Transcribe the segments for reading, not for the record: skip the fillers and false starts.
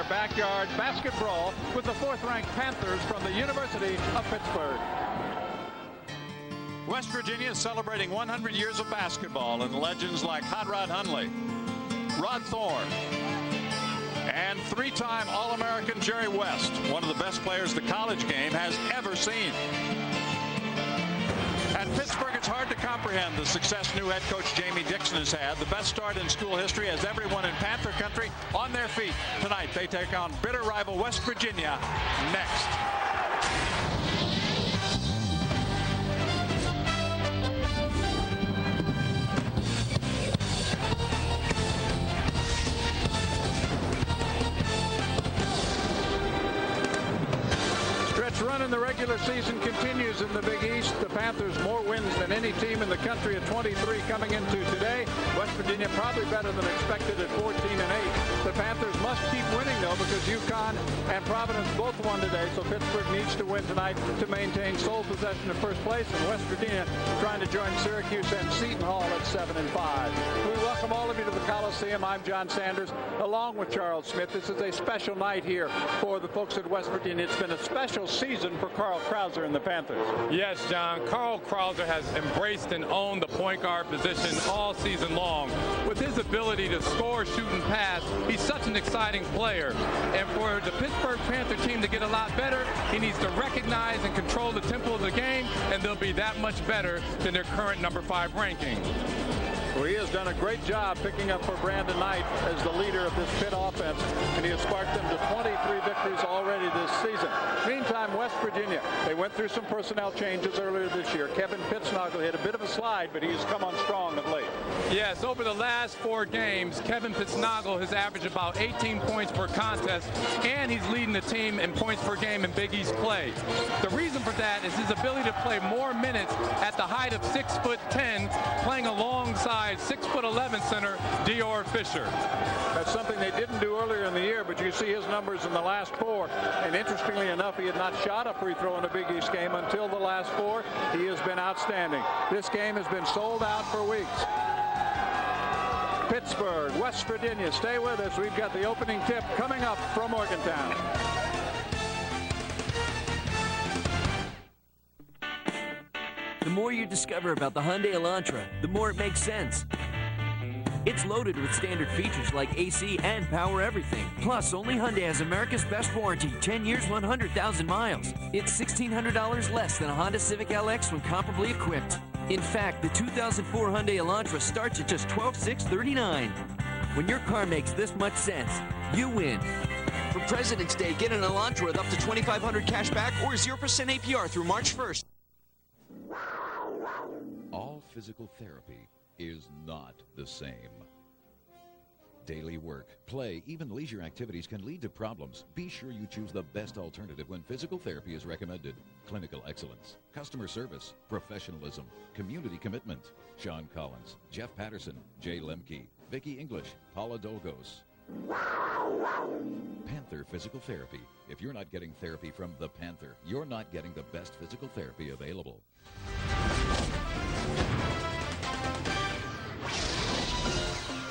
their backyard basket brawl with the 4th-ranked Panthers from the University of Pittsburgh. West Virginia is celebrating 100 years of basketball, and legends like Hot Rod Hundley, Rod Thorne, and 3-time All-American Jerry West, one of the best players the college game has ever seen. At Pittsburgh, it's hard to comprehend the success new head coach Jamie Dixon has had. The best start in school history has everyone in Panther country on their feet. Tonight, they take on bitter rival West Virginia next. Run in the regular season continues in the Big East. The Panthers more wins than any team in the country at 23 coming into today. West Virginia probably better than expected at 14-8. The Panthers must keep winning though, because UConn and Providence both won today, so Pittsburgh needs to win tonight to maintain sole possession of first place, and West Virginia trying to join Syracuse and Seton Hall at 7-5. We welcome all of you to the Coliseum. I'm John Sanders along with Charles Smith. This is a special night here for the folks at West Virginia. It's been a special season for Carl Krauser and the Panthers. Yes, John. Carl Krauser has embraced and owned the point guard position all season long. With his ability to score, shoot, and pass, he's such an exciting player. And for the Pittsburgh Panther team to get a lot better, he needs to recognize and control the tempo of the game, and they'll be that much better than their current number 5 ranking. Well, he has done a great job picking up for Brandon Knight as the leader of this Pitt offense, and he has sparked them to 23 victories already this season. Meantime, West Virginia, they went through some personnel changes earlier this year. Kevin Pittsnogle had a bit of a slide, but he's come on strong of late. Yes, over the last 4 games, Kevin Pittsnogle has averaged about 18 points per contest, and he's leading the team in points per game in Big East play. The reason for that is his ability to play more minutes at the height of 6'10", playing alongside 6'11" center Dior Fisher. That's something they didn't do earlier in the year, but you see his numbers in the last 4. And interestingly enough, he had not shot a free throw in a Big East game until the last 4. He has been outstanding. This game has been sold out for weeks. Pittsburgh, West Virginia, stay with us. We've got the opening tip coming up from Morgantown. The more you discover about the Hyundai Elantra, the more it makes sense. It's loaded with standard features like AC and power everything. Plus, only Hyundai has America's best warranty, 10 years, 100,000 miles. It's $1,600 less than a Honda Civic LX when comparably equipped. In fact, the 2004 Hyundai Elantra starts at just $12,639. When your car makes this much sense, you win. For President's Day, get an Elantra with up to $2,500 cash back or 0% APR through March 1st. All physical therapy is not the same. Daily work, play, even leisure activities can lead to problems. Be sure you choose the best alternative when physical therapy is recommended. Clinical excellence, customer service, professionalism, community commitment. Sean Collins, Jeff Patterson, Jay Lemke, Vicki English, Paula Dolgos. Panther Physical Therapy. If you're not getting therapy from the Panther, you're not getting the best physical therapy available.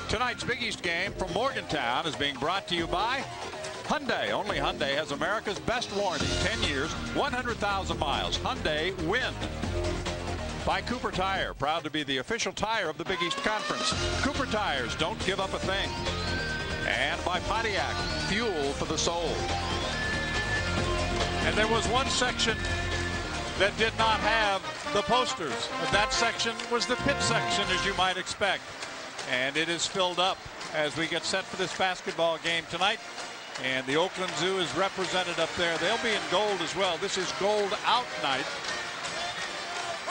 Tonight's Big East game from Morgantown is being brought to you by Hyundai. Only Hyundai has America's best warranty, 10 years, 100,000 miles. Hyundai win. By Cooper Tire, proud to be the official tire of the Big East Conference. Cooper Tires, don't give up a thing. And by Pontiac, fuel for the soul. And there was one section that did not have the posters. That section was the Pitt section, as you might expect. And it is filled up as we get set for this basketball game tonight. And the Oakland Zoo is represented up there. They'll be in gold as well. This is gold out night.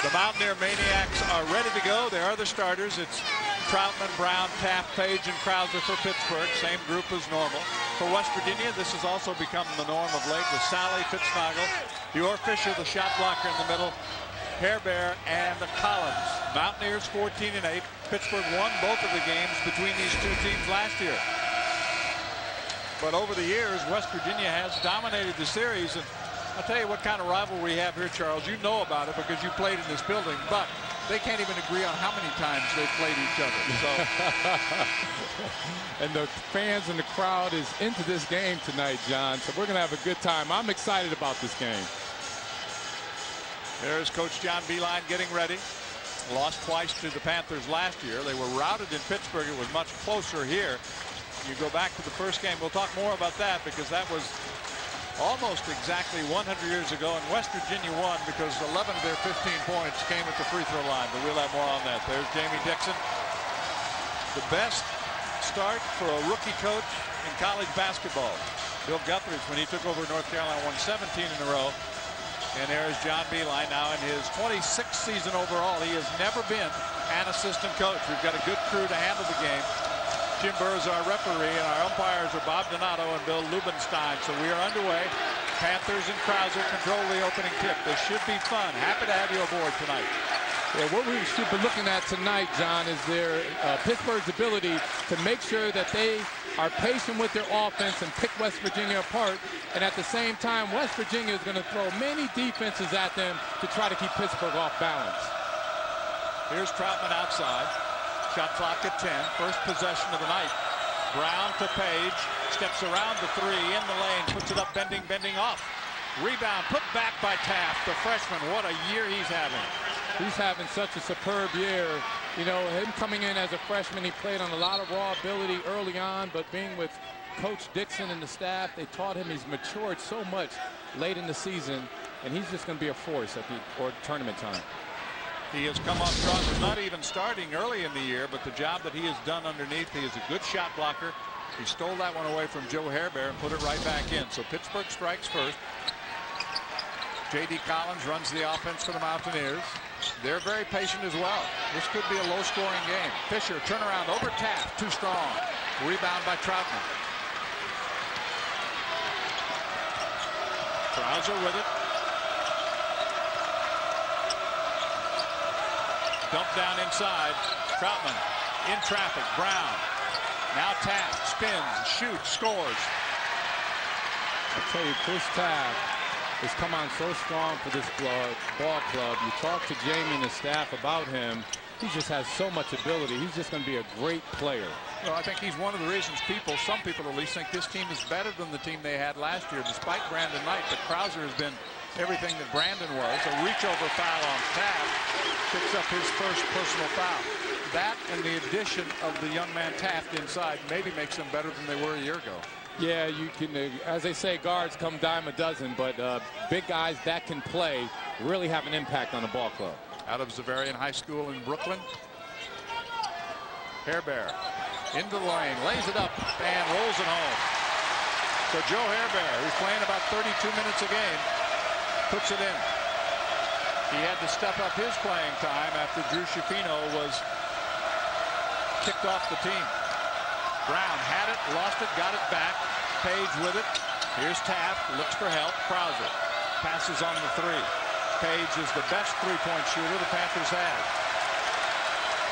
The Mountaineer Maniacs are ready to go. They are the starters. It's Troutman, Brown, Taft, Page, and Krauser for Pittsburgh. Same group as normal. For West Virginia, this has also become the norm of late with Sally, Pittsnogle, Dior Fisher, the shot blocker in the middle, Hairbear, and Collins. Mountaineers 14-8. Pittsburgh won both of the games between these two teams last year. But over the years, West Virginia has dominated the series. And I'll tell you what kind of rivalry we have here, Charles. You know about it because you played in this building. But they can't even agree on how many times they played each other. So. And the fans and the crowd is into this game tonight, John. So we're going to have a good time. I'm excited about this game. There's Coach John Beilein getting ready. Lost twice to the Panthers last year. They were routed in Pittsburgh. It was much closer here. You go back to the first game. We'll talk more about that because that was almost exactly 100 years ago, and West Virginia won because 11 of their 15 points came at the free throw line. But we'll have more on that. There's Jamie Dixon. The best start for a rookie coach in college basketball. Bill Guthridge, when he took over North Carolina, won 17 in a row. And there is John Beilein now in his 26th season overall. He has never been an assistant coach. We've got a good crew to handle the game. Jim Burr is our referee, and our umpires are Bob Donato and Bill Lubenstein. So we are underway. Panthers and Krauser control the opening tip. This should be fun. Happy to have you aboard tonight. Yeah, what we should be looking at tonight, John, is their Pittsburgh's ability to make sure that they are patient with their offense and pick West Virginia apart. And at the same time, West Virginia is going to throw many defenses at them to try to keep Pittsburgh off balance. Here's Troutman outside. Shot clock at 10. First possession of the night. Brown to Page. Steps around the three in the lane. Puts it up, bending off. Rebound put back by Taft, the freshman. What a year he's having. He's having such a superb year. You know, him coming in as a freshman, he played on a lot of raw ability early on, but being with Coach Dixon and the staff, they taught him. He's matured so much late in the season, and he's just going to be a force at the tournament time. He has come on strong, not even starting early in the year, but the job that he has done underneath, he is a good shot blocker. He stole that one away from Joe Hairbear and put it right back in. So Pittsburgh strikes first. J.D. Collins runs the offense for the Mountaineers. They're very patient as well. This could be a low-scoring game. Fisher, turnaround over Taft, too strong. Rebound by Troutman. Krauser with it. Dump down inside. Troutman in traffic. Brown. Now Taft spins, shoots, scores. I tell you, Chris Taft has come on so strong for this ball club. You talk to Jamie and the staff about him. He just has so much ability. He's just going to be a great player. Well, I think he's one of the reasons some people at least, think this team is better than the team they had last year, despite Brandon Knight. But Krauser has been everything that Brandon was. A reach-over foul on Taft. Picks up his first personal foul. That and the addition of the young man Taft inside maybe makes them better than they were a year ago. Yeah, you can, as they say, guards come dime a dozen, but big guys that can play really have an impact on the ball club. Out of Xaverian High School in Brooklyn. Hairbear into the lane, lays it up, and rolls it home. So Joe Hairbear, who's playing about 32 minutes a game, puts it in. He had to step up his playing time after Drew Schifino was kicked off the team. Brown had it, lost it, got it back. Page with it. Here's Taft, looks for help. Krauser passes on the three. Page is the best three-point shooter the Panthers have.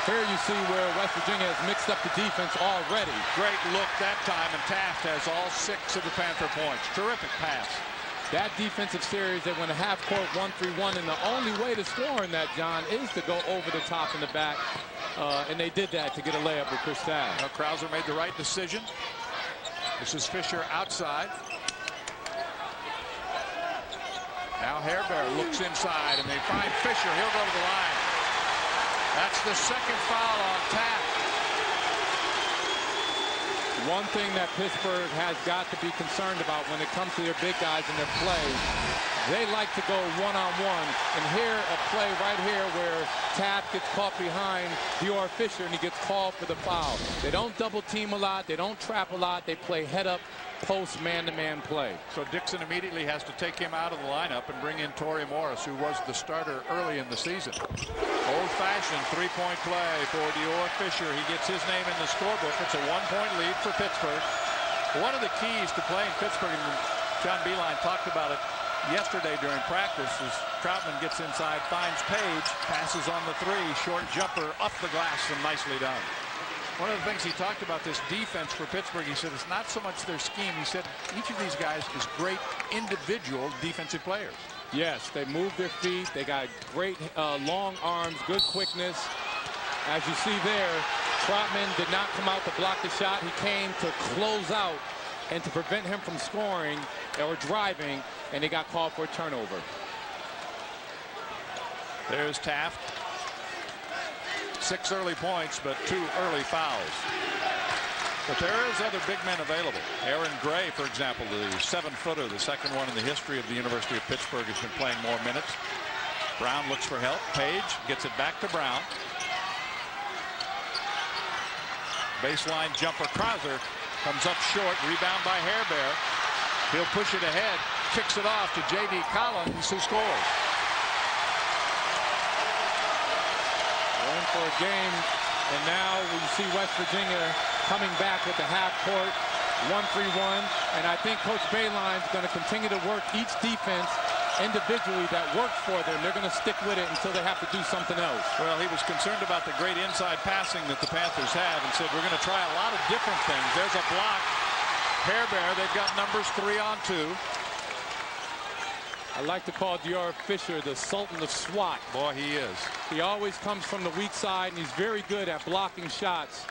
Here you see where West Virginia has mixed up the defense already. Great look that time, and Taft has all 6 of the Panther points. Terrific pass. That defensive series, they went a half-court 1-3-1, and the only way to score in that, John, is to go over the top and the back. And they did that to get a layup with Chris Taft. Well, Krauser made the right decision. This is Fisher outside. Now Hairbear looks inside, and they find Fisher. He'll go to the line. That's the second foul on Taft. One thing that Pittsburgh has got to be concerned about when it comes to their big guys and their play, they like to go one-on-one. And here, a play right here where Taft gets caught behind Dior Fisher and he gets called for the foul. They don't double team a lot. They don't trap a lot. They play head up, post man-to-man play. So Dixon immediately has to take him out of the lineup and bring in Torrey Morris, who was the starter early in the season. Old-fashioned three-point play for Dior Fisher. He gets his name in the scorebook. It's a one-point lead for Pittsburgh. One of the keys to playing Pittsburgh, and John Beilein talked about it yesterday during practice, is Troutman gets inside, finds Page, passes on the three, short jumper up the glass, and nicely done. One of the things he talked about, this defense for Pittsburgh, he said it's not so much their scheme. He said each of these guys is great individual defensive players. Yes, they move their feet. They got great long arms, good quickness. As you see there, Trotman did not come out to block the shot. He came to close out and to prevent him from scoring or driving, and they got called for a turnover. There's Taft. 6 early points, but 2 early fouls. But there is other big men available. Aaron Gray, for example, the 7-footer, the second one in the history of the University of Pittsburgh, has been playing more minutes. Brown looks for help. Page gets it back to Brown. Baseline jumper. Krauser comes up short. Rebound by Hairbear. He'll push it ahead. Kicks it off to J.D. Collins, who scores. Going for a game, and now we see West Virginia coming back with the half court 1-3-1, and I think Coach Boehlein's going to continue to work each defense individually that works for them. They're going to stick with it until they have to do something else. Well, he was concerned about the great inside passing that the Panthers have and said, we're going to try a lot of different things. There's a block. Hairbear, they've got numbers 3 on 2. I like to call Dior Fisher the Sultan of SWAT. Boy, he is. He always comes from the weak side, and he's very good at blocking shots.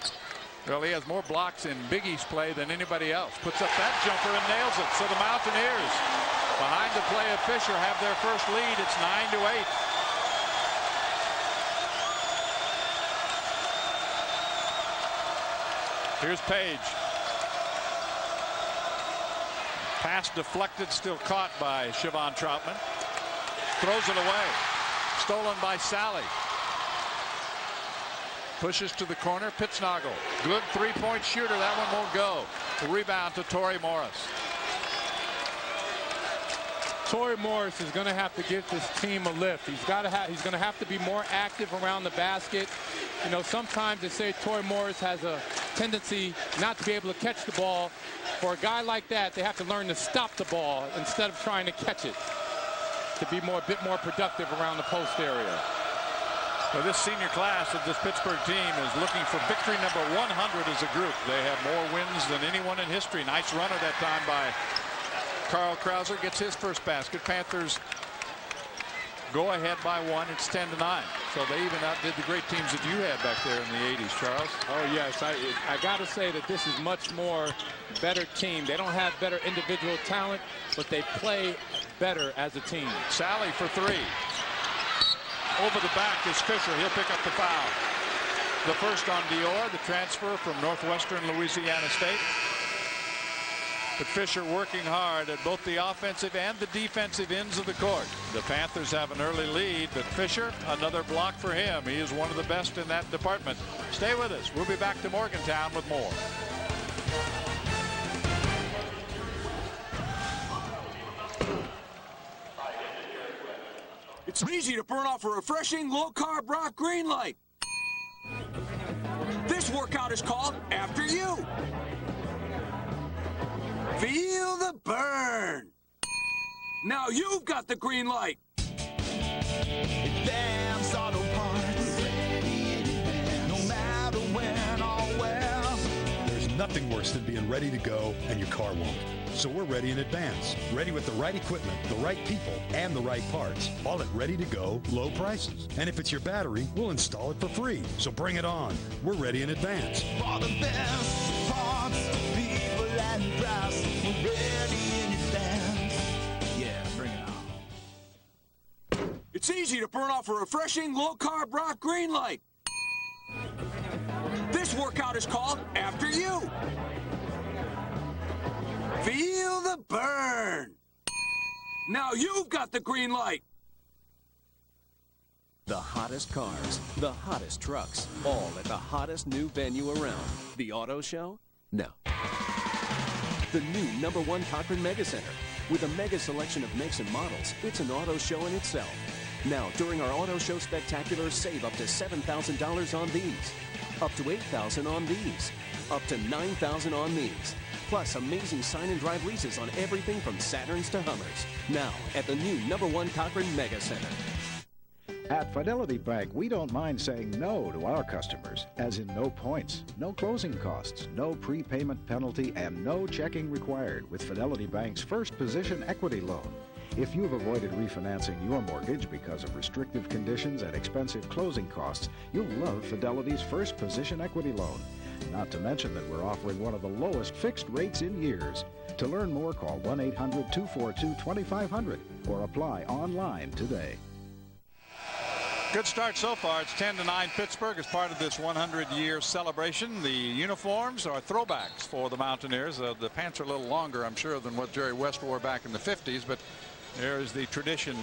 Well, he has more blocks in Big East play than anybody else. Puts up that jumper and nails it. So the Mountaineers, behind the play of Fisher, have their first lead. It's 9-8. Here's Page. Pass deflected, still caught by Siobhan Troutman. Throws it away. Stolen by Sally. Pushes to the corner. Pittsnoggle. Good 3-point shooter. That one won't go. The rebound to Torrey Morris. Torrey Morris is going to have to give this team a lift. He's going to have to be more active around the basket. You know, sometimes they say Torrey Morris has a tendency not to be able to catch the ball. For a guy like that, they have to learn to stop the ball instead of trying to catch it, to be a bit more productive around the post area. Well, this senior class of this Pittsburgh team is looking for victory number 100 as a group. They have more wins than anyone in history. Nice runner that time by Carl Krauser. Gets his first basket. Panthers go ahead by 1. It's 10-9. So they even outdid the great teams that you had back there in the 80s, Charles. Oh, yes. I got to say that this is much more better team. They don't have better individual talent, but they play better as a team. Sally for 3. Over the back is Fisher. He'll pick up the foul. The first on Dior, the transfer from Northwestern Louisiana State. But Fisher working hard at both the offensive and the defensive ends of the court. The Panthers have an early lead, but Fisher, another block for him. He is one of the best in that department. Stay with us. We'll be back to Morgantown with more. It's easy to burn off a refreshing low-carb rock green light. This workout is called After You. Feel the burn. Now you've got the green light. Advance Auto Parts. No matter when or where. There's nothing worse than being ready to go and your car won't. So we're ready in advance. Ready with the right equipment, the right people, and the right parts. All at ready to go, low prices. And if it's your battery, we'll install it for free. So bring it on. We're ready in advance. For the best parts, people and price. We're ready in advance. Yeah, bring it on. It's easy to burn off a refreshing low-carb rock green light. This workout is called After You. Feel the burn. Now you've got the green light. The hottest cars, the hottest trucks, all at the hottest new venue around. The auto show? No. The new #1 Cochran Mega Center. With a mega selection of makes and models, it's an auto show in itself. Now, during our auto show spectacular, save up to $7,000 on these. Up to $8,000 on these. Up to $9,000 on these. Plus amazing sign and drive leases on everything from Saturns to Hummers. Now at the new #1 Cochran Mega Center. At Fidelity Bank, we don't mind saying no to our customers, as in no points, no closing costs, no prepayment penalty, and no checking required with Fidelity Bank's first position equity loan. If you've avoided refinancing your mortgage because of restrictive conditions and expensive closing costs, you'll love Fidelity's first position equity loan. Not to mention that we're offering one of the lowest fixed rates in years. To learn more, call 1-800-242-2500 or apply online today. Good start so far. It's 10-9 Pittsburgh as part of this 100-year celebration. The uniforms are throwbacks for the Mountaineers. The pants are a little longer, I'm sure, than what Jerry West wore back in the 50s, but there is the tradition.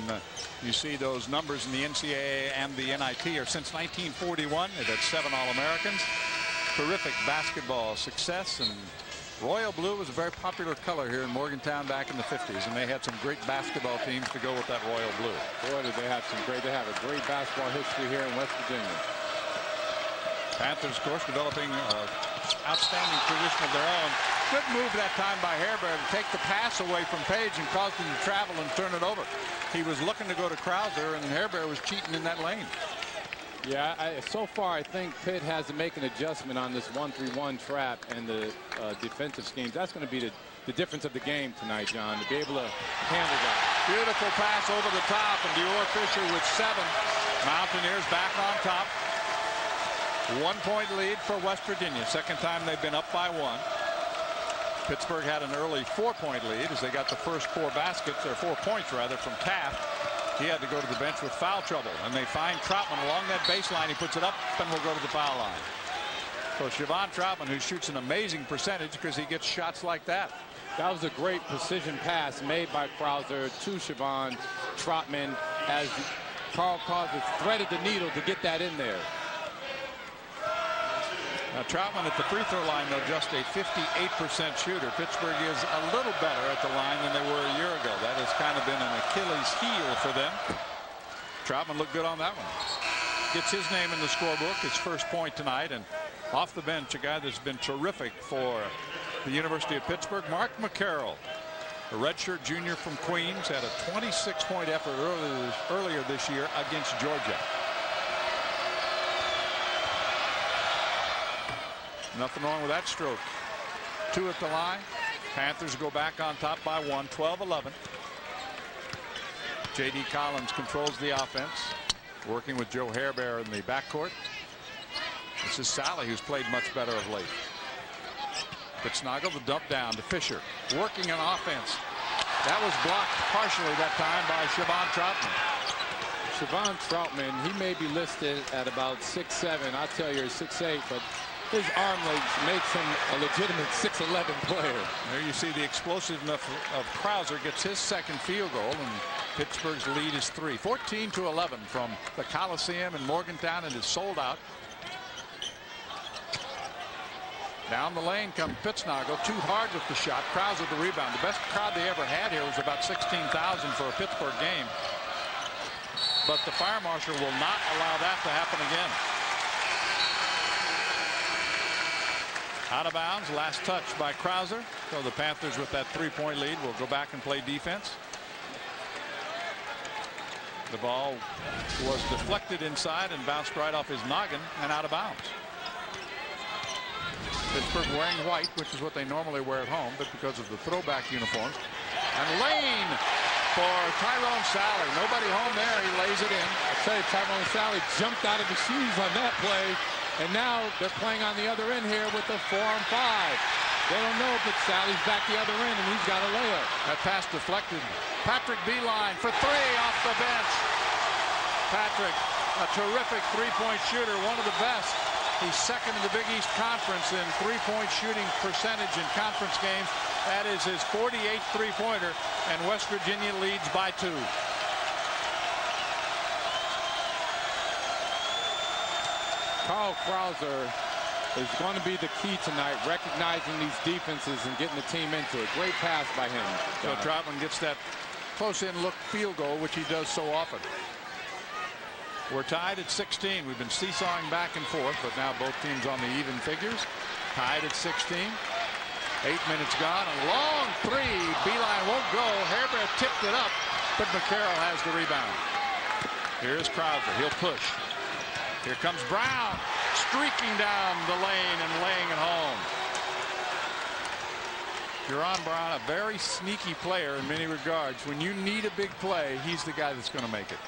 You see those numbers in the NCAA and the NIT are since 1941. They've had 7 All-Americans. Terrific basketball success, and royal blue was a very popular color here in Morgantown back in the 50s, and they had some great basketball teams to go with that royal blue. Boy, did they have they have a great basketball history here in West Virginia. Panthers, of course, developing an outstanding tradition of their own. Good move that time by Hairbear to take the pass away from Page and cause him to travel and turn it over. He was looking to go to Krauser, and Hairbear was cheating in that lane. Yeah, so far I think Pitt has to make an adjustment on this 1-3-1 trap and the defensive schemes. That's going to be the difference of the game tonight, John, to be able to handle that. Beautiful pass over the top, and Dior Fisher with 7. Mountaineers back on top. 1-point lead for West Virginia. Second time they've been up by 1. Pittsburgh had an early 4-point lead as they got the first 4 baskets, or 4 points rather, from Taft. He had to go to the bench with foul trouble, and they find Troutman along that baseline. He puts it up and will go to the foul line. So Siobhan Troutman, who shoots an amazing percentage because he gets shots like that. That was a great precision pass made by Krauser to Siobhan Troutman as Carl Krauser threaded the needle to get that in there. Now Troutman at the free throw line, though, just a 58% shooter. Pittsburgh is a little better at the line than they were a year ago. That has kind of been an Achilles heel for them. Troutman looked good on that one. Gets his name in the scorebook, his first point tonight, and off the bench, a guy that's been terrific for the University of Pittsburgh, Mark McCarroll, a redshirt junior from Queens, had a 26-point effort earlier this year against Georgia. Nothing wrong with that stroke. 2 at the line. Panthers go back on top by 1, 12-11. J.D. Collins controls the offense, working with Joe Hairbear in the backcourt. This is Sally, who's played much better of late. Pittsnagel, the dump down to Fisher, working on offense. That was blocked partially that time by Siobhan Troutman. Siobhan Troutman, he may be listed at about 6'7". I'll tell you, 6'8", but his arm length makes him a legitimate 6'11" player. There you see the explosiveness of Krauser gets his second field goal, and Pittsburgh's lead is 3. 14-11 from the Coliseum in Morgantown, and is sold out. Down the lane comes Pittsnagel, too hard with the shot. Krauser the rebound. The best crowd they ever had here was about 16,000 for a Pittsburgh game. But the fire marshal will not allow that to happen again. Out of bounds, last touch by Krauser. So the Panthers with that 3-point lead will go back and play defense. The ball was deflected inside and bounced right off his noggin and out of bounds. Pittsburgh wearing white, which is what they normally wear at home, but because of the throwback uniforms. And lane for Tyrone Sally. Nobody home there. He lays it in. I tell you, Tyrone Sally jumped out of his shoes on that play. And now they're playing on the other end here with the 4-on-5. They don't know if it's Sally's back the other end, and he's got a layup. That pass deflected. Patrick Beeline for 3 off the bench. Patrick, a terrific 3-point shooter, one of the best. He's second in the Big East Conference in 3-point shooting percentage in conference games. That is his 48th 3-pointer, and West Virginia leads by 2. Carl Krauser is going to be the key tonight, recognizing these defenses and getting the team into it. Great pass by him. So Troutman gets that close-in look field goal, which he does so often. We're tied at 16. We've been seesawing back and forth, but now both teams on the even figures. Tied at 16. 8 minutes gone. A long 3. Beeline won't go. Hairbear tipped it up, but McCarroll has the rebound. Here's Krauser. He'll push. Here comes Brown, streaking down the lane and laying it home. Jerron Brown, a very sneaky player in many regards. When you need a big play, he's the guy that's going to make it.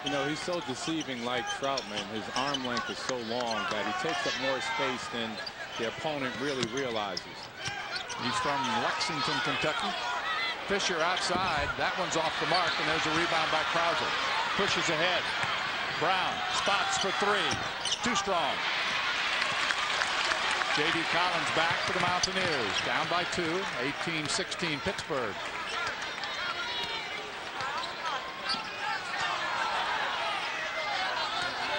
You know, he's so deceiving like Troutman. His arm length is so long that he takes up more space than the opponent really realizes. He's from Lexington, Kentucky. Fisher outside. That one's off the mark, and there's a rebound by Krauser. Pushes ahead. Brown spots for three. Too strong. J.D. Collins back for the Mountaineers. Down by 2. 18-16 Pittsburgh.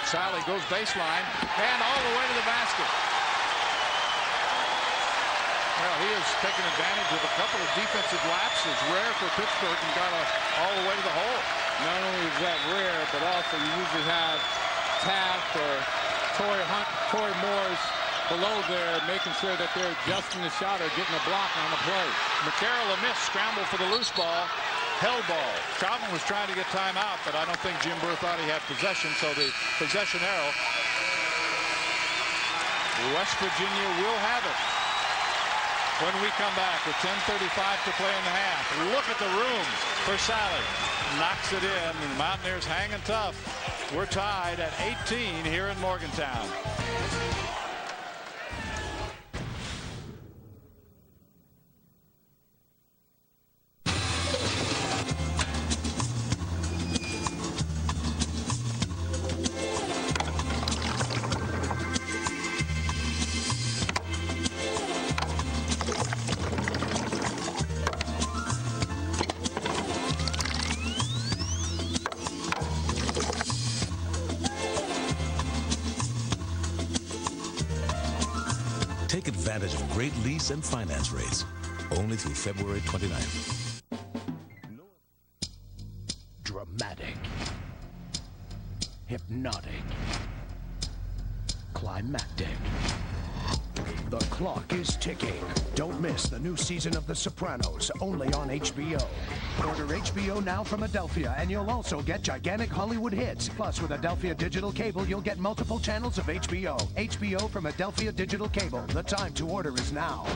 Sally goes baseline and all the way to the basket. Well, he has taken advantage of a couple of defensive lapses, rare for Pittsburgh, and got all the way to the hole. Not only is that rare, but also you usually have Taft or Torrey Morris below there, making sure that they're adjusting the shot or getting a block on the play. McCarroll a miss, scramble for the loose ball. Held ball. Troutman was trying to get time out, but I don't think Jim Burr thought he had possession, so the possession arrow. West Virginia will have it when we come back with 10:35 to play in the half. Look at the room for Sally. Knocks it in, and the Mountaineers hanging tough. We're tied at 18 here in Morgantown. Take advantage of great lease and finance rates. Only through February 29th. Dramatic. Hypnotic. Climactic. The clock is ticking. Don't miss the new season of The Sopranos, only on HBO. Order HBO now from Adelphia, and you'll also get gigantic Hollywood hits. Plus, with Adelphia Digital Cable, you'll get multiple channels of HBO. HBO from Adelphia Digital Cable. The time to order is now.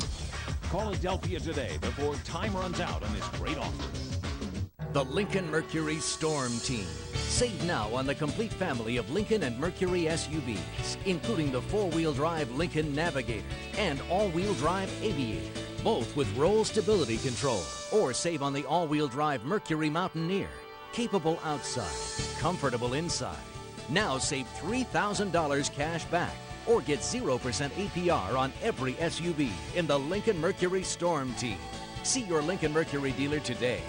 Call Adelphia today before time runs out on this great offer. The Lincoln Mercury Storm Team. Save now on the complete family of Lincoln and Mercury SUVs, including the four-wheel drive Lincoln Navigator and all-wheel drive Aviator, both with roll stability control. Or save on the all-wheel drive Mercury Mountaineer, capable outside, comfortable inside. Now save $3,000 cash back or get 0% APR on every SUV in the Lincoln Mercury Storm Team. See your Lincoln Mercury dealer today.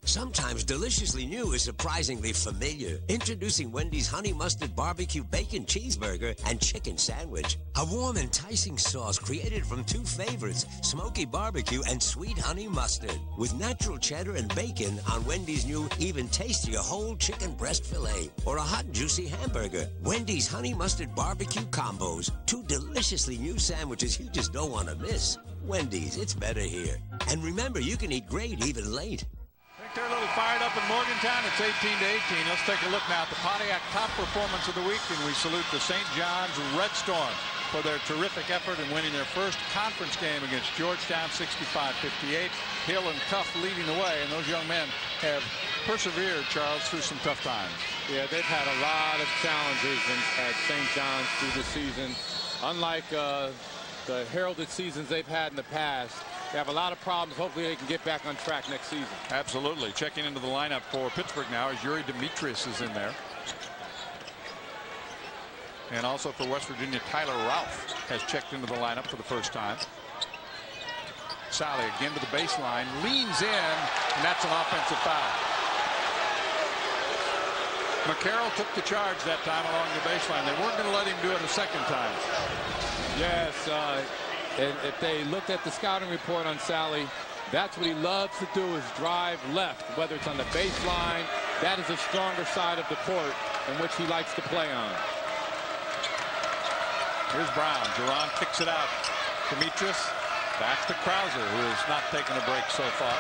Sometimes deliciously new is surprisingly familiar. Introducing Wendy's Honey Mustard Barbecue Bacon Cheeseburger and Chicken Sandwich. A warm, enticing sauce created from two favorites, smoky barbecue and sweet honey mustard. With natural cheddar and bacon on Wendy's new even tastier whole chicken breast filet. Or a hot, juicy hamburger. Wendy's Honey Mustard Barbecue Combos. Two deliciously new sandwiches you just don't want to miss. Wendy's, it's better here. And remember, you can eat great even late. They're a little fired up in Morgantown. It's 18-18. Let's take a look now at the Pontiac top performance of the week, and we salute the St. John's Red Storm for their terrific effort in winning their first conference game against Georgetown, 65-58. Hill and Cuff leading the way, and those young men have persevered, Charles, through some tough times. Yeah, they've had a lot of challenges at St. John's through the season. Unlike the heralded seasons they've had in the past, they have a lot of problems. Hopefully they can get back on track next season. Absolutely. Checking into the lineup for Pittsburgh now as Yuri Demetrius is in there. And also for West Virginia, Tyler Ralph has checked into the lineup for the first time. Sally again to the baseline, leans in, and that's an offensive foul. McCarroll took the charge that time along the baseline. They weren't going to let him do it a second time. Yes, and if they looked at the scouting report on Sally, that's what he loves to do, is drive left, whether it's on the baseline. That is a stronger side of the court in which he likes to play on. Here's Brown. Jerron kicks it out. Demetrius back to Krauser, who has not taken a break so far.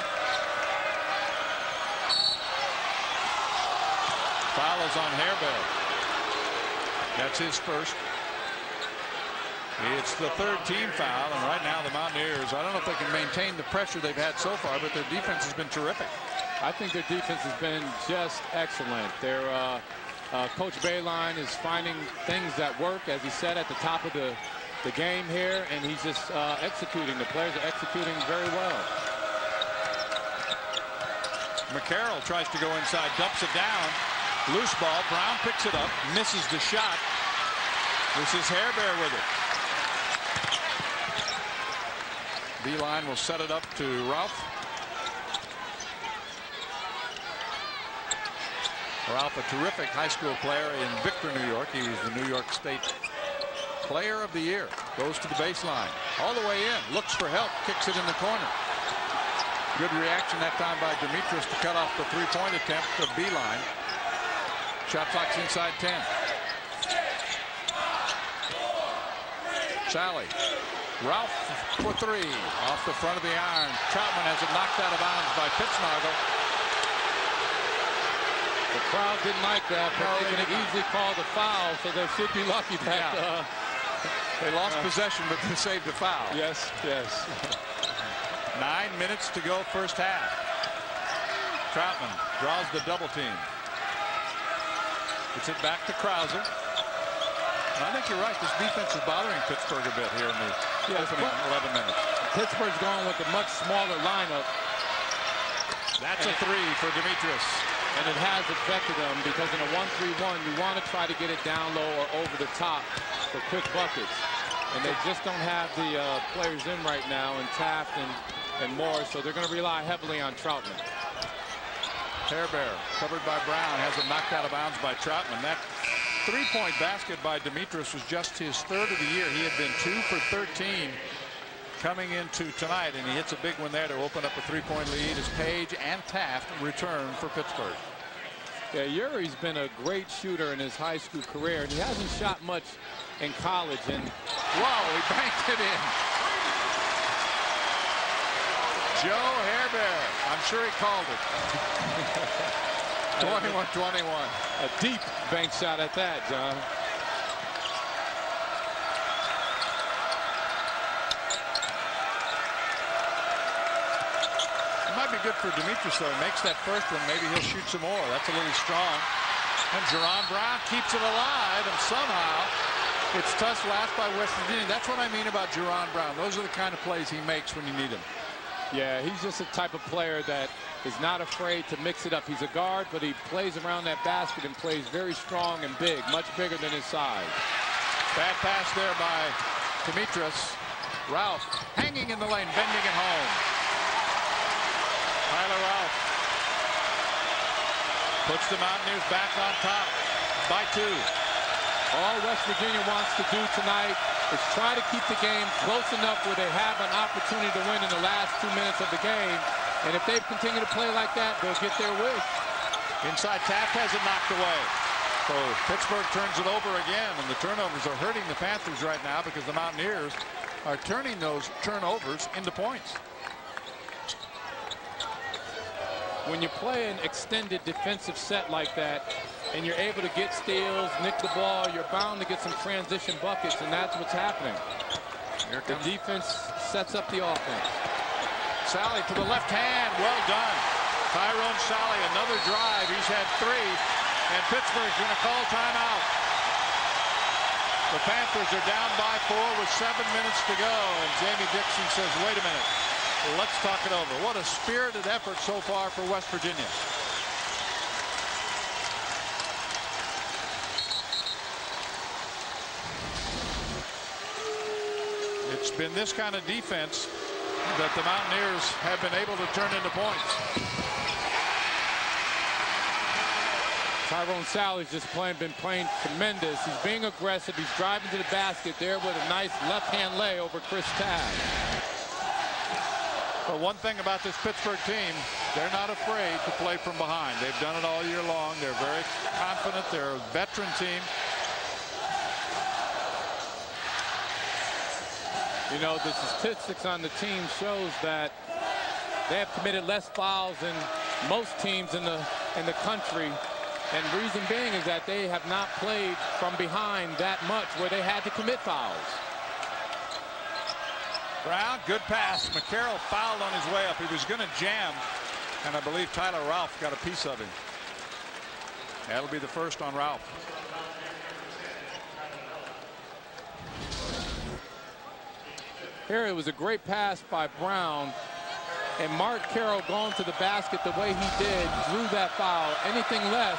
Foul is on Hairbear. That's his first. It's the third team foul, and right now the Mountaineers, I don't know if they can maintain the pressure they've had so far, but their defense has been terrific. I think their defense has been just excellent. Their Coach Bayline is finding things that work, as he said at the top of the game here, and he's just executing. The players are executing very well. McCarroll tries to go inside, dumps it down. Loose ball. Brown picks it up, misses the shot. This is Hairbear with it. Beeline will set it up to Ralph. Ralph, a terrific high school player in Victor, New York. He was the New York State Player of the Year. Goes to the baseline. All the way in. Looks for help. Kicks it in the corner. Good reaction that time by Demetrius to cut off the three-point attempt to Beeline. Shot clock's inside 10. Sally. Ralph for three. Off the front of the iron. Troutman has it knocked out of bounds by Pittsnagel. The crowd didn't like that, but they can easily call the foul, so they should be lucky that they lost possession, but they saved a foul. Yes, yes. 9 minutes to go, first half. Troutman draws the double team. Gets it back to Krauser. I think you're right. This defense is bothering Pittsburgh a bit here in the opening 11 minutes. Pittsburgh's going with a much smaller lineup. That's a three for Demetrius. And it has affected them because in a 1-3-1, you want to try to get it down low or over the top for quick buckets. And they just don't have the players in right now, and Taft and Morris, so they're going to rely heavily on Troutman. Hairbear, covered by Brown, has it knocked out of bounds by Troutman. That three-point basket by Demetrius was just his third of the year. He had been 2 for 13 coming into tonight, and he hits a big one there to open up a three-point lead as Page and Taft return for Pittsburgh. Yeah, Uri's been a great shooter in his high school career, and he hasn't shot much in college. And whoa, he banked it in. Joe Hairbear, I'm sure he called it. 21-21. A deep bank shot at that, John. It might be good for Demetrius, though. He makes that first one. Maybe he'll shoot some more. That's a little strong. And Jerron Brown keeps it alive, and somehow it's touched last by West Virginia. That's what I mean about Jerron Brown. Those are the kind of plays he makes when you need him. Yeah, he's just a type of player that is not afraid to mix it up. He's a guard, but he plays around that basket and plays very strong and big, much bigger than his size. Bad pass there by Demetrius. Ralph hanging in the lane, bending it home. Tyler Ralph puts the Mountaineers back on top by 2. All West Virginia wants to do tonight is try to keep the game close enough where they have an opportunity to win in the last 2 minutes of the game. And if they continue to play like that, they'll get their wish. Inside, Taft has it knocked away. So Pittsburgh turns it over again, and the turnovers are hurting the Panthers right now because the Mountaineers are turning those turnovers into points. When you play an extended defensive set like that, and you're able to get steals, nick the ball, you're bound to get some transition buckets, and that's what's happening. The defense sets up the offense. Sally to the left hand, well done. Tyrone Sally, another drive. He's had 3, and Pittsburgh's going to call timeout. The Panthers are down by 4 with 7 minutes to go, and Jamie Dixon says, wait a minute, let's talk it over. What a spirited effort so far for West Virginia. It's been this kind of defense that the Mountaineers have been able to turn into points. Tyrone Sally's just been playing tremendous. He's being aggressive. He's driving to the basket there with a nice left-hand lay over Chris Taft. But one thing about this Pittsburgh team, they're not afraid to play from behind. They've done it all year long. They're very confident. They're a veteran team. You know, the statistics on the team shows that they have committed less fouls than most teams in the country. And reason being is that they have not played from behind that much where they had to commit fouls. Brown, good pass. McCarroll fouled on his way up. He was going to jam, and I believe Tyler Ralph got a piece of him. That'll be the first on Ralph. Here it was a great pass by Brown, and Mark Carroll going to the basket the way he did, drew that foul. Anything less,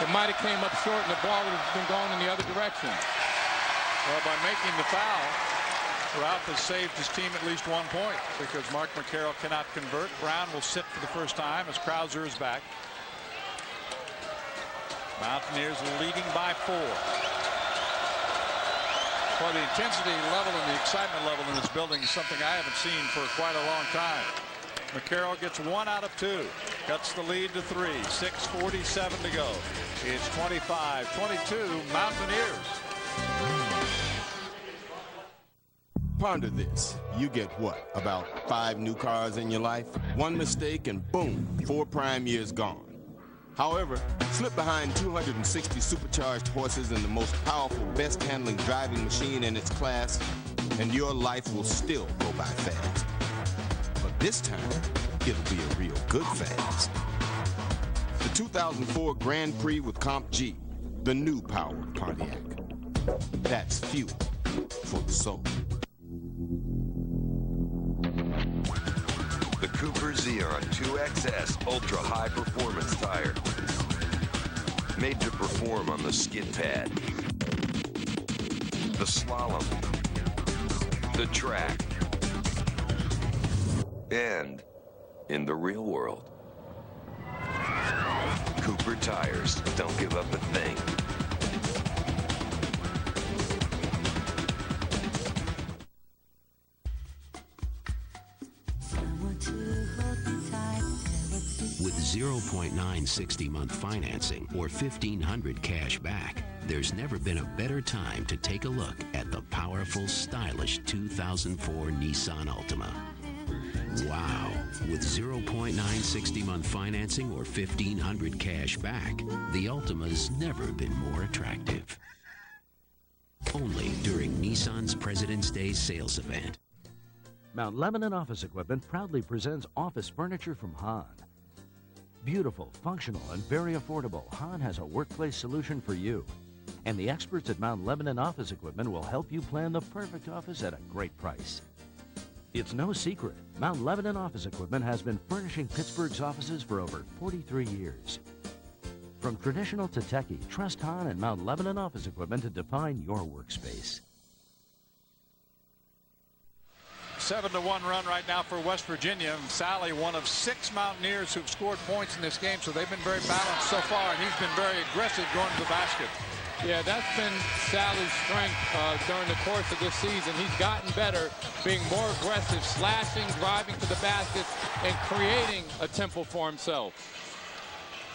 it might have came up short and the ball would have been going in the other direction. Well, by making the foul, Ralph has saved his team at least 1 point because Mark McCarroll cannot convert. Brown will sit for the first time as Krauser is back. Mountaineers leading by 4. Well, the intensity level and the excitement level in this building is something I haven't seen for quite a long time. McCarroll gets 1 out of 2. Cuts the lead to 3. 6:47 to go. It's 25-22 Mountaineers. Ponder this. You get what? About 5 new cars in your life? One mistake and boom, 4 prime years gone. However, slip behind 260 supercharged horses and the most powerful, best-handling driving machine in its class, and your life will still go by fast. But this time, it'll be a real good fast. The 2004 Grand Prix with Comp G, the new power of Pontiac. That's fuel for the soul. The Cooper Xeon 2XS Ultra High Performance Tire. Made to perform on the skid pad, the slalom, the track, and in the real world. Cooper tires don't give up a thing. With 0.9 60-month financing or $1,500 cash back, there's never been a better time to take a look at the powerful, stylish 2004 Nissan Altima. Wow! With 0.9 60-month financing or $1,500 cash back, the Altima's never been more attractive. Only during Nissan's President's Day sales event. Mount Lebanon Office Equipment proudly presents office furniture from Hahn. Beautiful, functional, and very affordable, Hahn has a workplace solution for you. And the experts at Mount Lebanon Office Equipment will help you plan the perfect office at a great price. It's no secret, Mount Lebanon Office Equipment has been furnishing Pittsburgh's offices for over 43 years. From traditional to techie, trust Hahn and Mount Lebanon Office Equipment to define your workspace. 7-1 run right now for West Virginia. And Sally, one of 6 Mountaineers who've scored points in this game, so they've been very balanced so far, and he's been very aggressive going to the basket. Yeah, that's been Sally's strength during the course of this season. He's gotten better, being more aggressive, slashing, driving to the basket, and creating a tempo for himself.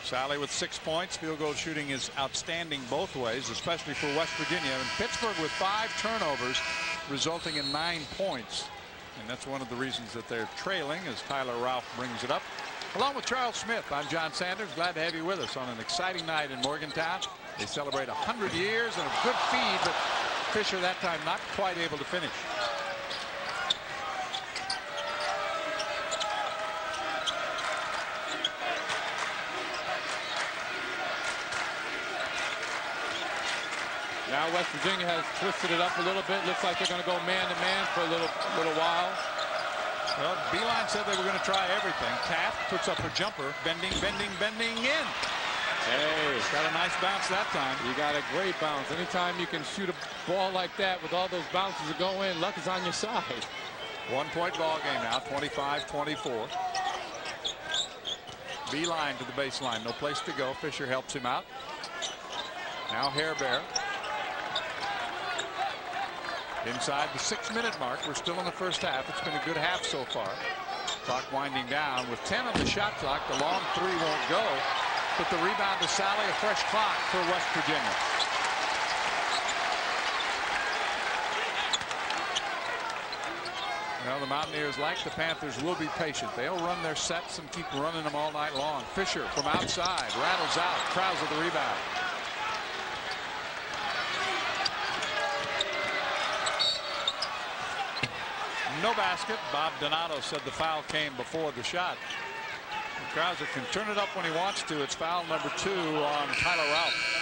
Sally with 6 points. Field goal shooting is outstanding both ways, especially for West Virginia. And Pittsburgh with 5 turnovers, resulting in 9 points. And that's one of the reasons that they're trailing as Tyler Ralph brings it up. Along with Charles Smith, I'm John Sanders. Glad to have you with us on an exciting night in Morgantown. They celebrate 100 years and a good feed, but Fisher that time not quite able to finish. Now West Virginia has twisted it up a little bit. Looks like they're going to go man-to-man for a little while. Well, Beeline said they were going to try everything. Taft puts up a jumper, bending in. Hey, got a nice bounce that time. You got a great bounce. Anytime you can shoot a ball like that with all those bounces that go in, luck is on your side. 1-point ball game now, 25-24. Beeline to the baseline, no place to go. Fisher helps him out. Now Hairbear. Inside the 6-minute mark. We're still in the first half. It's been a good half so far. Clock winding down. With 10 on the shot clock, the long 3 won't go. But the rebound to Sally, a fresh clock for West Virginia. Well, the Mountaineers, like the Panthers, will be patient. They'll run their sets and keep running them all night long. Fisher from outside rattles out. Krause the rebound. No basket. Bob Donato said the foul came before the shot. Krause can turn it up when he wants to. It's foul number 2 on Tyler Ralph.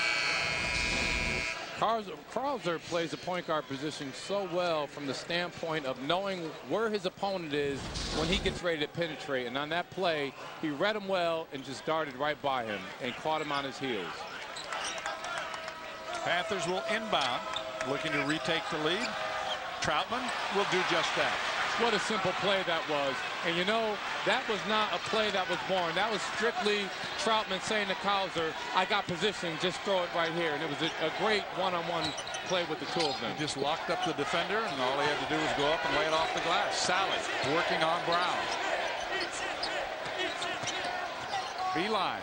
Krause plays the point guard position so well from the standpoint of knowing where his opponent is when he gets ready to penetrate. And on that play, he read him well and just darted right by him and caught him on his heels. Panthers will inbound, looking to retake the lead. Troutman will do just that. What a simple play that was. And you know, that was not a play that was born. That was strictly Troutman saying to Krause, I got position, just throw it right here. And it was a great one-on-one play with the two of them. He just locked up the defender, and all he had to do was go up and lay it off the glass. Sally working on Brown. Beeline.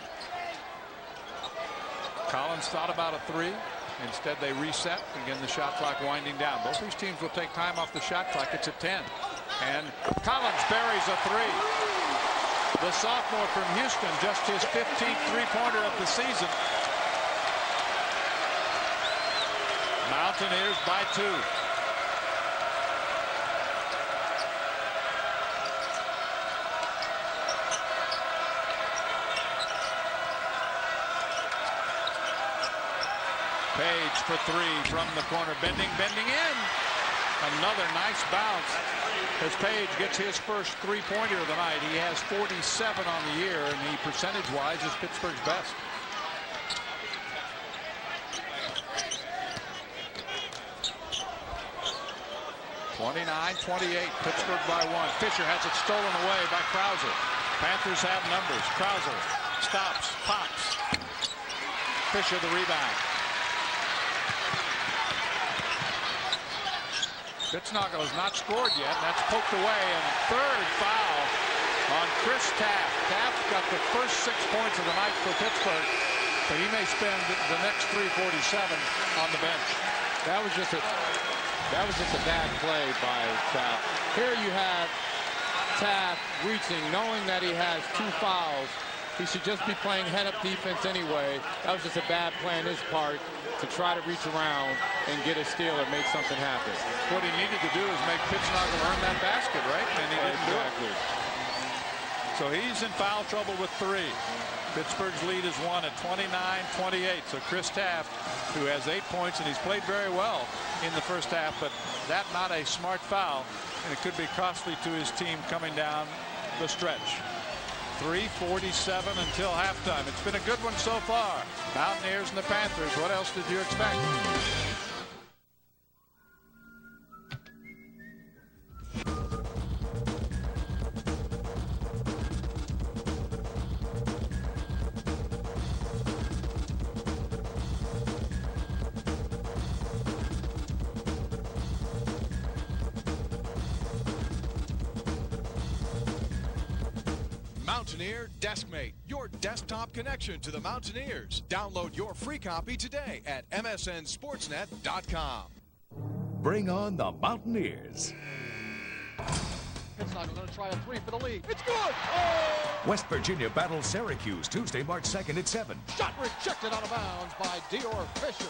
Collins thought about a 3. Instead, they reset. Again, the shot clock winding down. Both these teams will take time off the shot clock. It's at 10. And Collins buries a 3. The sophomore from Houston, just his 15th three-pointer of the season. Mountaineers by 2. Page for 3 from the corner. Bending in. Another nice bounce as Page gets his first three-pointer of the night. He has 47 on the year, and he percentage-wise is Pittsburgh's best. (29-28), Pittsburgh by 1. Fisher has it stolen away by Krause. Panthers have numbers. Krause stops, pops. Fisher the rebound. Fitznagel has not scored yet, and that's poked away. And third foul on Chris Taft. Taft got the first 6 points of the night for Pittsburgh, but he may spend the next 3:47 on the bench. That was just a bad play by Taft. Here you have Taft reaching, knowing that he has 2 fouls. He should just be playing head-up defense anyway. That was just a bad play on his part to try to reach around and get a steal or make something happen. What he needed to do is make Fitznagel earn that basket, right? And he didn't do it. So he's in foul trouble with 3. Pittsburgh's lead is 1 at 29-28. So Chris Taft, who has 8 points, and he's played very well in the first half, but that not a smart foul, and it could be costly to his team coming down the stretch. 3:47 until halftime. It's been a good one so far. Mountaineers and the Panthers. What else did you expect? Mountaineer Deskmate, your desktop connection to the Mountaineers. Download your free copy today at msnsportsnet.com. Bring on the Mountaineers. Fitznagel going to try a 3 for the lead. It's good! Oh! West Virginia battles Syracuse Tuesday, March 2nd at 7. Shot rejected out of bounds by Dior Fisher.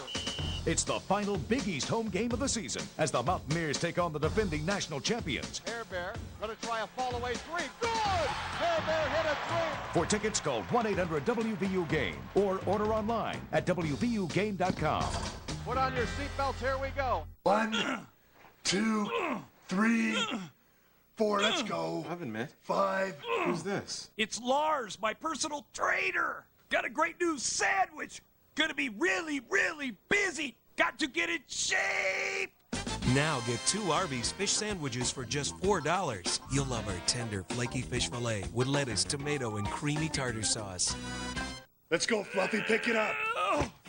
It's the final Big East home game of the season as the Mountaineers take on the defending national champions. Hairbear going to try a fall-away 3. Good! Hairbear hit a 3. For tickets, call 1-800-WVU-GAME or order online at WVUGame.com. Put on your seatbelts. Here we go. 1, 2, 3, 4. Let's go. 5. Who's this? It's Lars, my personal trainer. Got a great new sandwich. Gonna be really, really busy. Got to get in shape. Now get 2 Arby's fish sandwiches for just $4. You'll love our tender, flaky fish fillet with lettuce, tomato, and creamy tartar sauce. Let's go, Fluffy. Pick it up.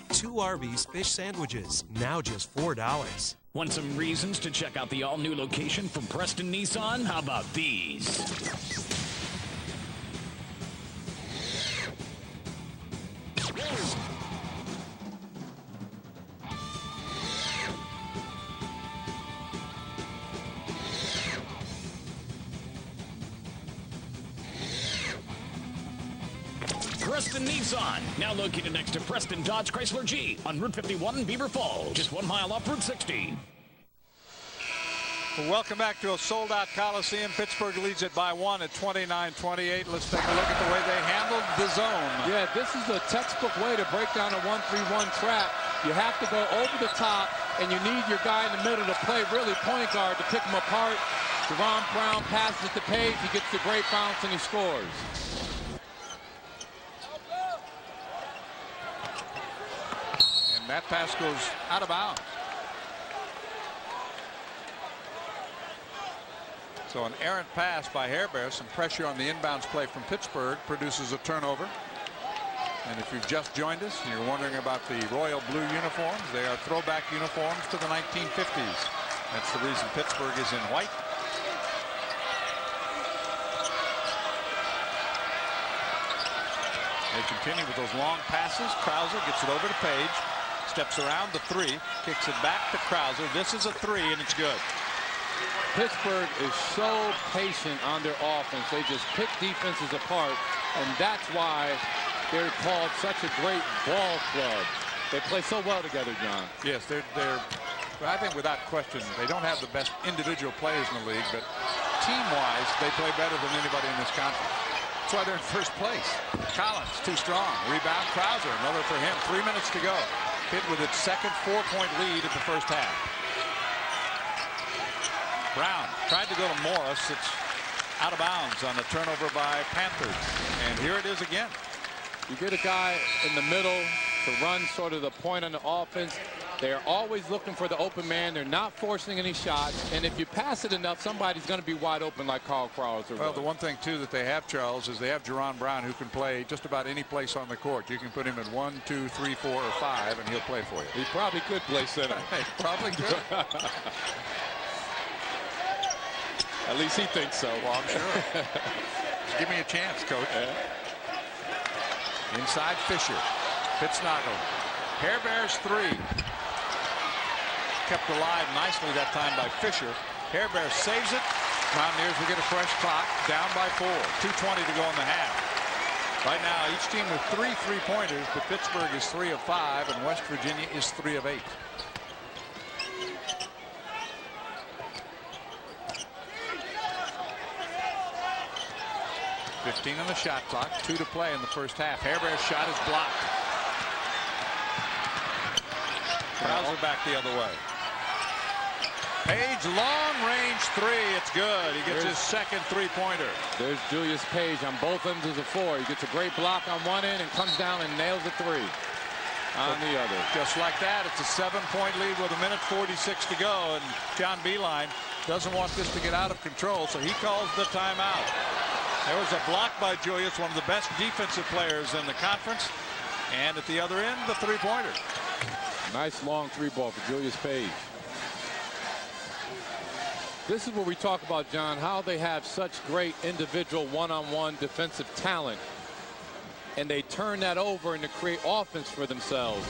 2 Arby's fish sandwiches, now just $4. Want some reasons to check out the all-new location from Preston Nissan? How about these? Preston Nissan. Now located next to Preston Dodge Chrysler Jeep on Route 51 in Beaver Falls, just 1 mile off Route 60. Welcome back to a sold-out Coliseum. Pittsburgh leads it by 1 at 29-28. Let's take a look at the way they handled the zone. Yeah, this is a textbook way to break down a 1-3-1 trap. You have to go over the top, and you need your guy in the middle to play really point guard to pick them apart. Jerron Brown passes it to Page. He gets the great bounce, and he scores. And that pass goes out of bounds. So an errant pass by Hairbear, some pressure on the inbounds play from Pittsburgh, produces a turnover. And if you've just joined us and you're wondering about the royal blue uniforms, they are throwback uniforms to the 1950s. That's the reason Pittsburgh is in white. They continue with those long passes. Krauser gets it over to Page, steps around the 3, kicks it back to Krauser. This is a 3, and it's good. Pittsburgh is so patient on their offense. They just pick defenses apart, and that's why they're called such a great ball club. They play so well together, John. Yes, they're I think without question, they don't have the best individual players in the league, but team-wise, they play better than anybody in this conference. That's why they're in first place. Collins, too strong. Rebound, Krauser, another for him. 3 minutes to go. Pitt with its second 4-point lead in the first half. Brown tried to go to Morris. It's out of bounds on the turnover by Panthers. And here it is again. You get a guy in the middle to run sort of the point on the offense. They're always looking for the open man. They're not forcing any shots. And if you pass it enough, somebody's going to be wide open like Carl Krauser. Well, the one thing, too, that they have, Charles, is they have Jerron Brown, who can play just about any place on the court. You can put him at 1, 2, 3, 4, or 5, and he'll play for you. He probably could play center. Probably could. At least he thinks so. Well, I'm sure. Just give me a chance, Coach. Inside Fisher. Pittsnoggle. Hairbear's 3. Kept alive nicely that time by Fisher. Hairbear saves it. Mountaineers will get a fresh clock. Down by 4. 2:20 to go in the half. Right now, each team with 3 3-pointers, but Pittsburgh is 3 of 5, and West Virginia is 3 of 8. .15 on the shot clock, 2 to play in the first half. Hairbear's shot is blocked. Krauser back the other way. Page, long-range 3. It's good. He gets his second 3-pointer. There's Julius Page on both ends of the floor. He gets a great block on one end and comes down and nails a 3 on the other. Just like that, it's a 7-point lead with 1:46 to go, and John Beilein doesn't want this to get out of control, so he calls the timeout. There was a block by Julius, one of the best defensive players in the conference, and at the other end, the 3-pointer. Nice long 3-ball for Julius Page. This is what we talk about, John, how they have such great individual one-on-one defensive talent, and they turn that over and to create offense for themselves.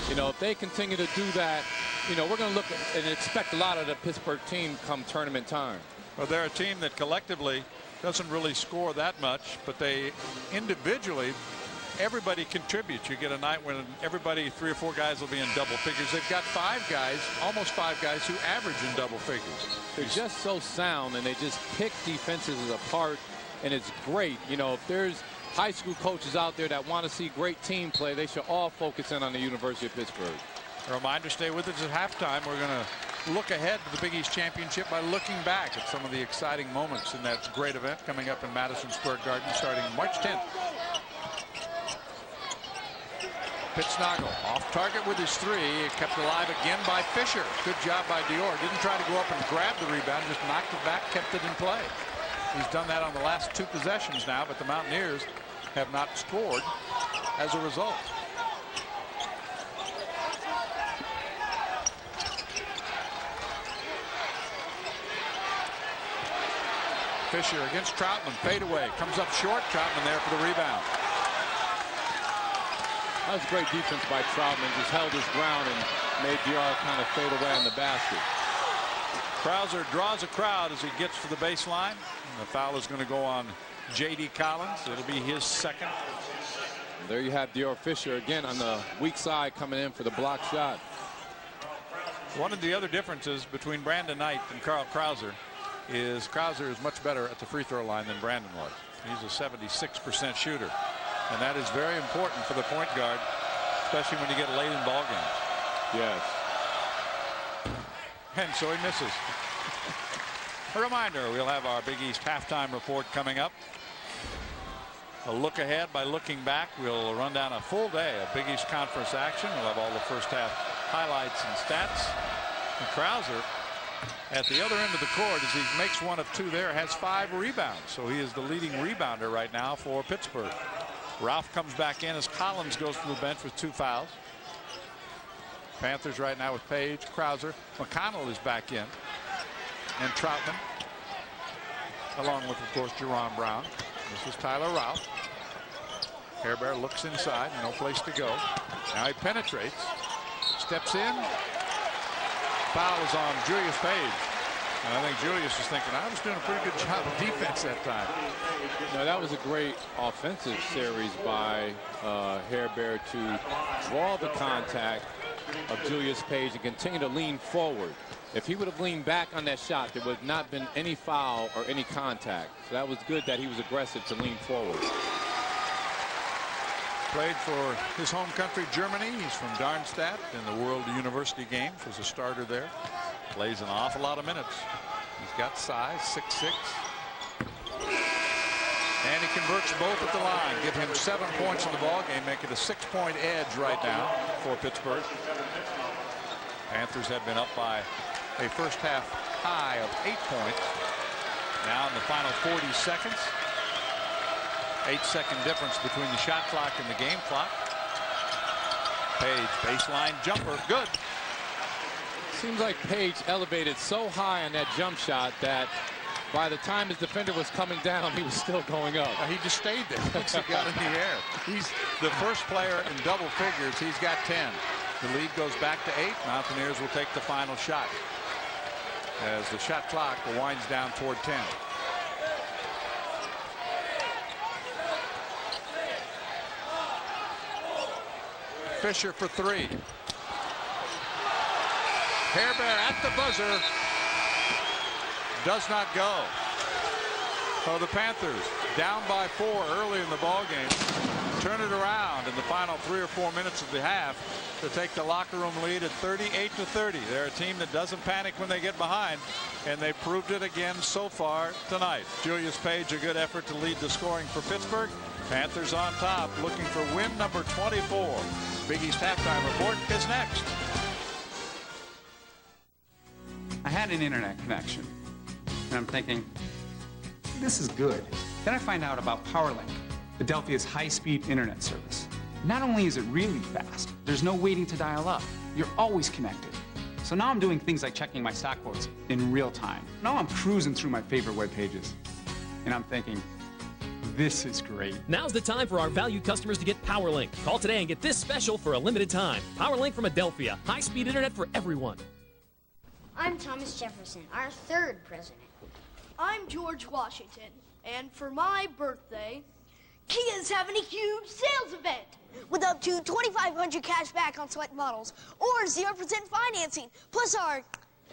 You know, if they continue to do that, you know, we're going to look and expect a lot of the Pittsburgh team come tournament time. Well, they're a team that collectively doesn't really score that much, but they individually, everybody contributes. You get a night when everybody, 3 or 4 guys will be in double figures. They've got 5 guys, almost 5 guys, who average in double figures. They're just so sound, and they just pick defenses apart, and it's great. You know, if there's high school coaches out there that want to see great team play, they should all focus in on the University of Pittsburgh. A reminder, stay with us at halftime. We're going to look ahead to the Big East Championship by looking back at some of the exciting moments in that great event coming up in Madison Square Garden starting March 10th. Pittsnoggle off target with his 3. Kept alive again by Fisher. Good job by Dior. Didn't try to go up and grab the rebound, just knocked it back, kept it in play. He's done that on the last 2 possessions now, but the Mountaineers have not scored as a result. Fisher against Troutman. Fadeaway. Comes up short. Troutman there for the rebound. That was great defense by Troutman. Just held his ground and made Dior kind of fade away on the basket. Krauser draws a crowd as he gets to the baseline. And the foul is going to go on J.D. Collins. It'll be his second. There you have Dior Fisher again on the weak side coming in for the block shot. One of the other differences between Brandon Knight and Carl Krauser is Krauser is much better at the free throw line than Brandon was. He's a 76% shooter. And that is very important for the point guard, especially when you get late in ball games. Yes. And so he misses. A reminder, we'll have our Big East halftime report coming up. A look ahead by looking back. We'll run down a full day of Big East Conference action. We'll have all the first half highlights and stats. And Krauser, at the other end of the court, as he makes one of two there, has 5 rebounds. So he is the leading rebounder right now for Pittsburgh. Ralph comes back in as Collins goes to the bench with 2 fouls. Panthers right now with Page, Krauser. McConnell is back in. And Troutman, along with, of course, Jerron Brown. This is Tyler Ralph. Hairbear looks inside, no place to go. Now he penetrates, steps in. Foul is on Julius Page. And I think Julius is thinking, I was doing a pretty good job of defense that time. No, that was a great offensive series by Hairbear to draw the contact of Julius Page and continue to lean forward. If he would have leaned back on that shot, there would not have been any foul or any contact. So that was good that he was aggressive to lean forward. Played for his home country, Germany. He's from Darmstadt in the World University Games. Was a starter there. Plays an awful lot of minutes. He's got size, 6'6". And he converts both at the line. Give him 7 points in the ball game, make it a 6-point edge right now for Pittsburgh. Panthers have been up by a first half high of 8 points. Now in the final 40 seconds. 8-second difference between the shot clock and the game clock. Page, baseline jumper, good. Seems like Page elevated so high on that jump shot that by the time his defender was coming down, he was still going up. He just stayed there once he got in the air. He's the first player in double figures. He's got 10. The lead goes back to 8. Mountaineers will take the final shot as the shot clock winds down toward 10. Fisher for 3. Hairbear at the buzzer. Does not go. So the Panthers down by 4 early in the ball game. Turn it around in the final 3 or 4 minutes of the half to take the locker room lead at 38-30. They're a team that doesn't panic when they get behind, and they proved it again so far tonight. Julius Page, a good effort to lead the scoring for Pittsburgh. Panthers on top, looking for win number 24. Big East halftime report is next. I had an internet connection, and I'm thinking, this is good. Then I find out about PowerLink, Adelphia's high-speed internet service. Not only is it really fast, there's no waiting to dial up. You're always connected. So now I'm doing things like checking my stock quotes in real time. Now I'm cruising through my favorite web pages, and I'm thinking, this is great. Now's the time for our valued customers to get PowerLink. Call today and get this special for a limited time. PowerLink from Adelphia, high-speed internet for everyone. I'm Thomas Jefferson, our 3rd president. I'm George Washington, and for my birthday, Kia's having a huge sales event with up to $2,500 cash back on select models or 0% financing, plus our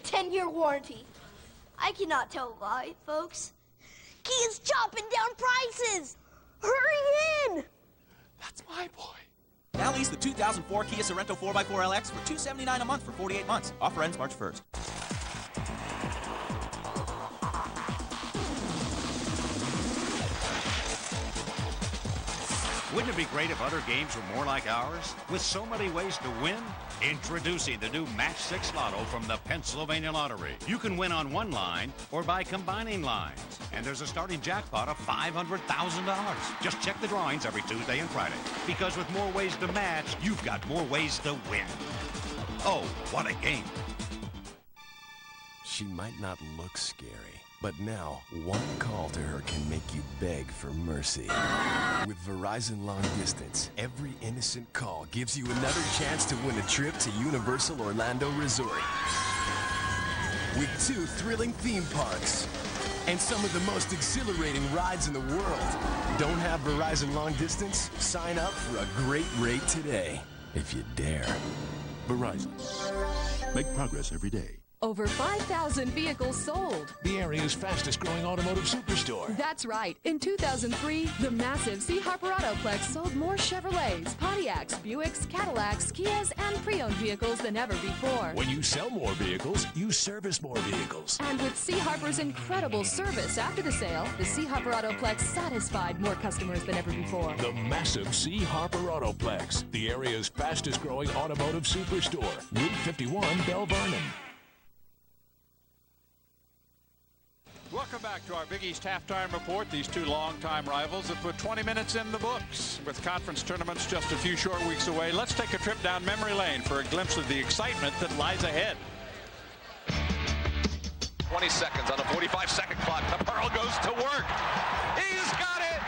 10-year warranty. I cannot tell why, folks. Kia's chopping down prices. Hurry in! That's my boy. Now lease the 2004 Kia Sorento 4x4LX for $279 a month for 48 months. Offer ends March 1st. Wouldn't it be great if other games were more like ours? With so many ways to win? Introducing the new Match 6 Lotto from the Pennsylvania Lottery. You can win on one line or by combining lines. And there's a starting jackpot of $500,000. Just check the drawings every Tuesday and Friday. Because with more ways to match, you've got more ways to win. Oh, what a game. She might not look scary, but now one call to her can make you beg for mercy. With Verizon Long Distance, every innocent call gives you another chance to win a trip to Universal Orlando Resort. With 2 thrilling theme parks, and some of the most exhilarating rides in the world. Don't have Verizon Long Distance? Sign up for a great rate today, if you dare. Verizon. Make progress every day. Over 5,000 vehicles sold. The area's fastest growing automotive superstore. That's right. In 2003, the massive C. Harper Autoplex sold more Chevrolets, Pontiacs, Buicks, Cadillacs, Kias, and pre-owned vehicles than ever before. When you sell more vehicles, you service more vehicles. And with C. Harper's incredible service after the sale, the C. Harper Autoplex satisfied more customers than ever before. The massive C. Harper Autoplex, the area's fastest growing automotive superstore. Route 51, Bell Vernon. Welcome back to our Big East halftime report. These two longtime rivals have put 20 minutes in the books. With conference tournaments just a few short weeks away, let's take a trip down memory lane for a glimpse of the excitement that lies ahead. 20 seconds on a 45-second clock. The Pearl goes to work. He's got it.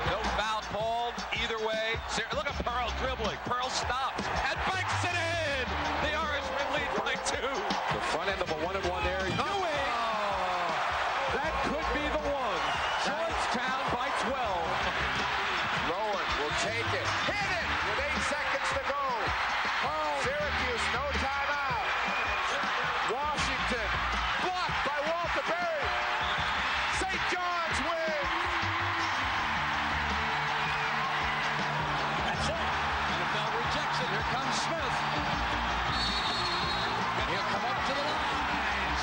No foul called either way. Look at Pearl dribbling. Pearl stops and banks it in. The Irishmen lead by 2. The front end of a 1-on-1 there. That could be the one. Georgetown by 12. Rowan will take it. Hit it with 8 seconds to go. Syracuse, no timeout. Washington, blocked by Walter Berry. St. John's win. That's it. NFL rejects it. Here comes Smith. And he'll come up to the line.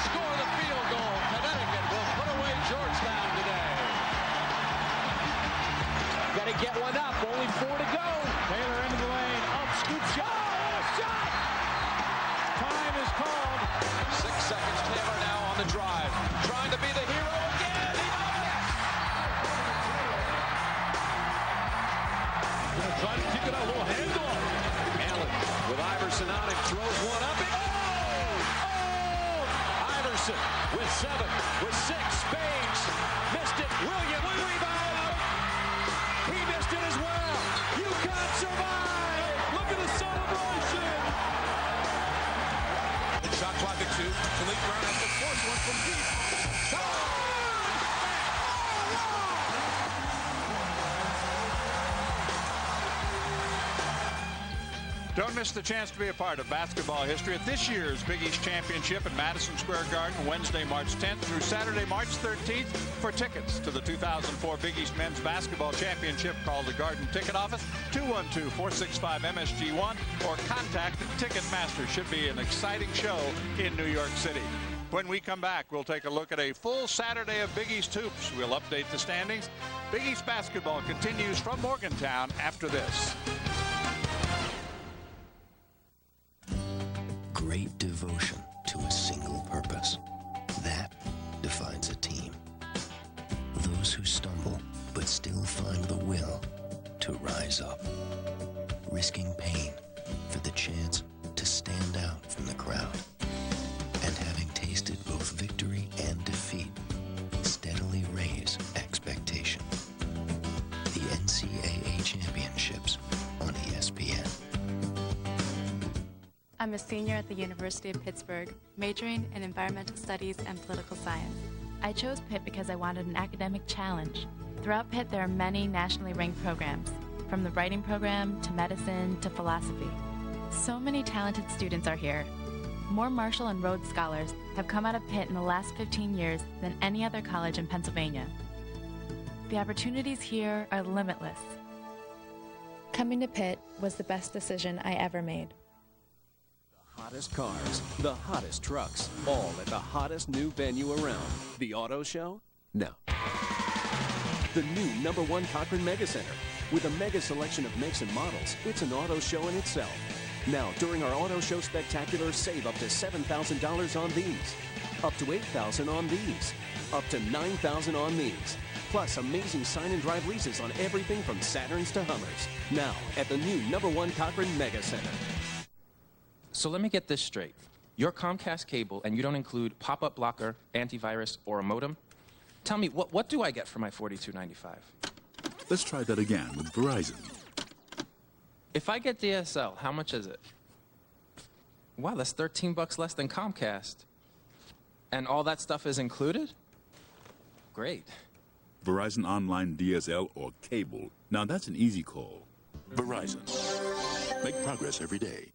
Score the field goal. Connecticut will put away Georgetown today. Got to get one up. Only 4 to go. Taylor into the lane. Up, scoop shot. Oh, shot! Time is called. 6 seconds. Taylor now on the drive. Trying to be the hero again. Gonna try to kick it out. A little handoff. Allen with Iverson on it. Throws one up. Iverson with 7, with 6, Spades, missed it, Williams, rebound, he missed it as well, UConn survived, look at the celebration. Shot clock at 2, Malik Brown has to force one from deep. Don't miss the chance to be a part of basketball history at this year's Big East Championship at Madison Square Garden, Wednesday, March 10th through Saturday, March 13th. For tickets to the 2004 Big East Men's Basketball Championship, call the Garden Ticket Office, 212-465-MSG1, or contact Ticketmaster. Should be an exciting show in New York City. When we come back, we'll take a look at a full Saturday of Big East hoops. We'll update the standings. Big East basketball continues from Morgantown after this. Great devotion to a single purpose. That defines a team. Those who stumble but still find the will to rise up. Risking pain for the chance to stand out from the crowd. And having tasted both victory and defeat, steadily raise expectation. The NCAA Championships on ESPN. I'm a senior at the University of Pittsburgh, majoring in environmental studies and political science. I chose Pitt because I wanted an academic challenge. Throughout Pitt, there are many nationally ranked programs, from the writing program to medicine to philosophy. So many talented students are here. More Marshall and Rhodes Scholars have come out of Pitt in the last 15 years than any other college in Pennsylvania. The opportunities here are limitless. Coming to Pitt was the best decision I ever made. Hottest cars, the hottest trucks, all at the hottest new venue around. The Auto Show? No. The new #1 Cochran Mega Center. With a mega selection of makes and models, it's an auto show in itself. Now, during our Auto Show Spectacular, save up to $7,000 on these. Up to $8,000 on these. Up to $9,000 on these. Plus, amazing sign and drive leases on everything from Saturns to Hummers. Now, at the new #1 Cochran Mega Center. So let me get this straight. Your Comcast cable, and you don't include pop-up blocker, antivirus, or a modem? Tell me, what do I get for my $42.95? Let's try that again with Verizon. If I get DSL, how much is it? Wow, that's $13 less than Comcast. And all that stuff is included? great. Verizon Online DSL or cable. Now that's an easy call. Verizon. Make progress every day.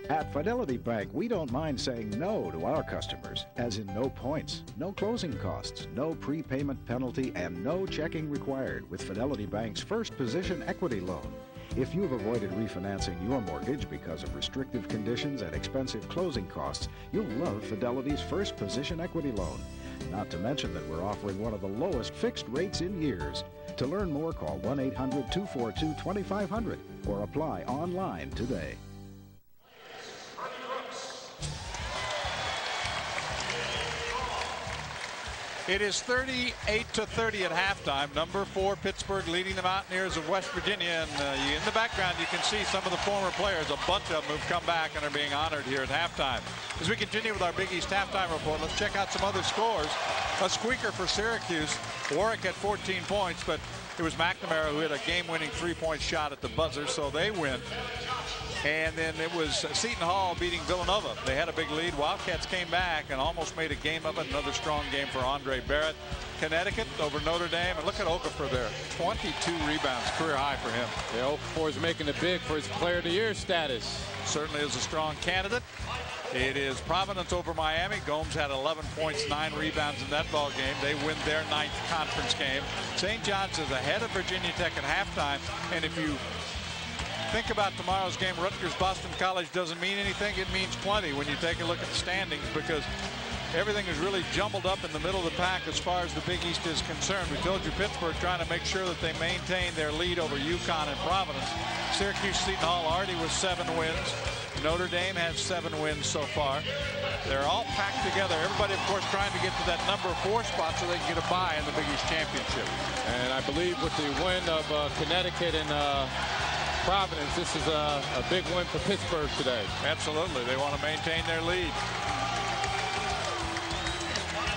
At Fidelity Bank, we don't mind saying no to our customers, as in no points, no closing costs, no prepayment penalty, and no checking required with Fidelity Bank's first position equity loan. If you've avoided refinancing your mortgage because of restrictive conditions and expensive closing costs, you'll love Fidelity's first position equity loan. Not to mention that we're offering one of the lowest fixed rates in years. To learn more, call 1-800-242-2500 or apply online today. It is 38-30 at halftime. Number 4, Pittsburgh leading the Mountaineers of West Virginia. And in the background, you can see some of the former players. A bunch of them who've come back and are being honored here at halftime. As we continue with our Big East halftime report, let's check out some other scores. A squeaker for Syracuse. Warwick had 14 points, but it was McNamara who hit a game-winning three-point shot at the buzzer, so they win. And then it was Seton Hall beating Villanova. They had a big lead. Wildcats came back and almost made a game of it. Another strong game for Andre Barrett. Connecticut over Notre Dame. And look at Okafor there. 22 rebounds. Career high for him. Yeah, Okafor is making it big for his Player of the Year status. Certainly is a strong candidate. It is Providence over Miami. Gomes had 11 points, 9 rebounds in that ball game. They win their 9th conference game. St. John's is ahead of Virginia Tech at halftime. And if you think about tomorrow's game, Rutgers-Boston College doesn't mean anything. It means plenty when you take a look at the standings, because everything is really jumbled up in the middle of the pack as far as the Big East is concerned. We told you Pittsburgh trying to make sure that they maintain their lead over UConn and Providence. Syracuse, Seton Hall already with 7 wins. Notre Dame has 7 wins so far. They're all packed together. Everybody, of course, trying to get to that number 4 spot so they can get a bye in the Big East Championship. And I believe with the win of Connecticut and Providence, this is a big win for Pittsburgh today. Absolutely. They want to maintain their lead.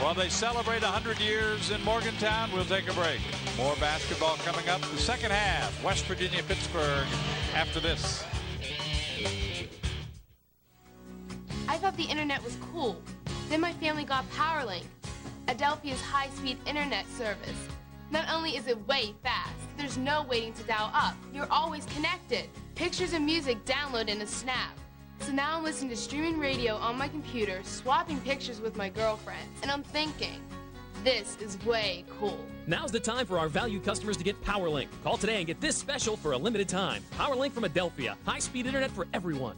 While they celebrate 100 years in Morgantown, we'll take a break. More basketball coming up. The second half, West Virginia, Pittsburgh, after this. I thought the internet was cool. Then my family got PowerLink, Adelphia's high-speed internet service. Not only is it way fast, there's no waiting to dial up. You're always connected. Pictures and music download in a snap. So now I'm listening to streaming radio on my computer, swapping pictures with my girlfriends, and I'm thinking, this is way cool. Now's the time for our valued customers to get PowerLink. Call today and get this special for a limited time. PowerLink from Adelphia. High-speed internet for everyone.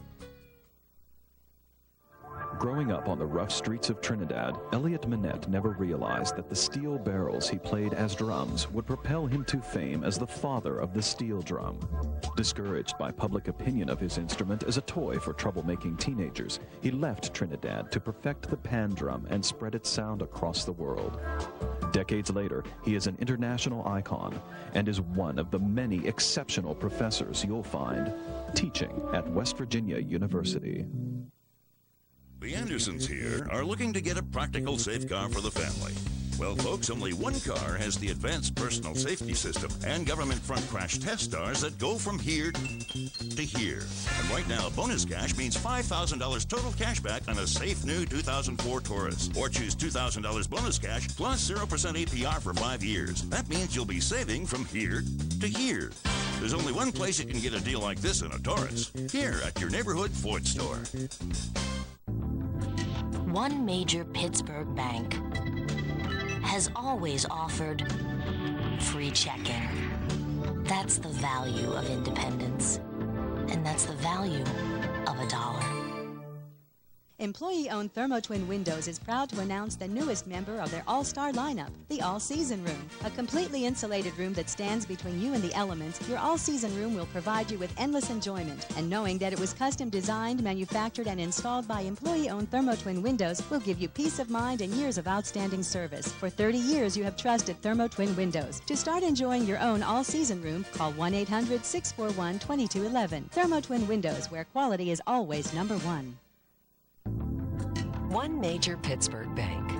Growing up on the rough streets of Trinidad, Elliot Manette never realized that the steel barrels he played as drums would propel him to fame as the father of the steel drum. Discouraged by public opinion of his instrument as a toy for troublemaking teenagers, he left Trinidad to perfect the pan drum and spread its sound across the world. Decades later, he is an international icon and is one of the many exceptional professors you'll find teaching at West Virginia University. The Andersons here are looking to get a practical, safe car for the family. Well, folks, only one car has the advanced personal safety system and government front crash test stars that go from here to here. And right now, bonus cash means $5,000 total cash back on a safe new 2004 Taurus. Or choose $2,000 bonus cash plus 0% APR for 5 years. That means you'll be saving from here to here. There's only one place you can get a deal like this in a Taurus. Here at your neighborhood Ford store. One major Pittsburgh bank has always offered free checking. That's the value of independence. And that's the value of $1. Employee-owned Thermo Twin Windows is proud to announce the newest member of their all-star lineup, the All-Season Room. A completely insulated room that stands between you and the elements, your all-season room will provide you with endless enjoyment. And knowing that it was custom designed, manufactured, and installed by employee-owned Thermo Twin Windows will give you peace of mind and years of outstanding service. For 30 years, you have trusted Thermo Twin Windows. To start enjoying your own all-season room, call 1-800-641-2211. Thermo Twin Windows, where quality is always number one. One major Pittsburgh bank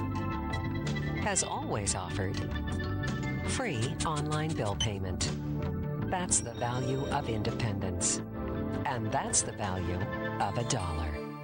has always offered free online bill payment. That's the value of independence. And that's the value of $1.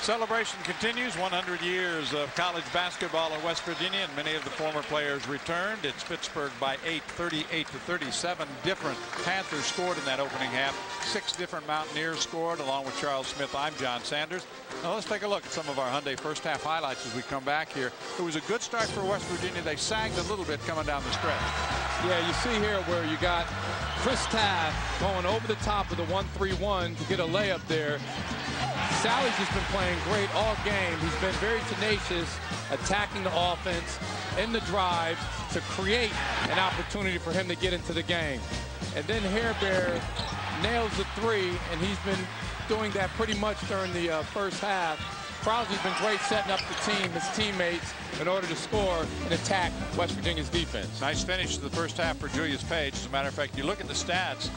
Celebration continues. 100 years of college basketball in West Virginia, and many of the former players returned. It's Pittsburgh by 8, 38-37. Different Panthers scored in that opening half. 6 different Mountaineers scored, along with Charles Smith. I'm John Sanders. Now let's take a look at some of our Hyundai first half highlights as we come back here. It was a good start for West Virginia. They sagged a little bit coming down the stretch. Yeah, you see here where you got Chris Taft going over the top of the 1-3-1 to get a layup there. Sally's just been playing great all game. He's been very tenacious, attacking the offense in the drive to create an opportunity for him to get into the game. And then Hair Bear nails the 3, and he's been doing that pretty much during the first half. Krause's been great setting up the team, his teammates, in order to score and attack West Virginia's defense. Nice finish to the first half for Julius Page. As a matter of fact, you look at the stats.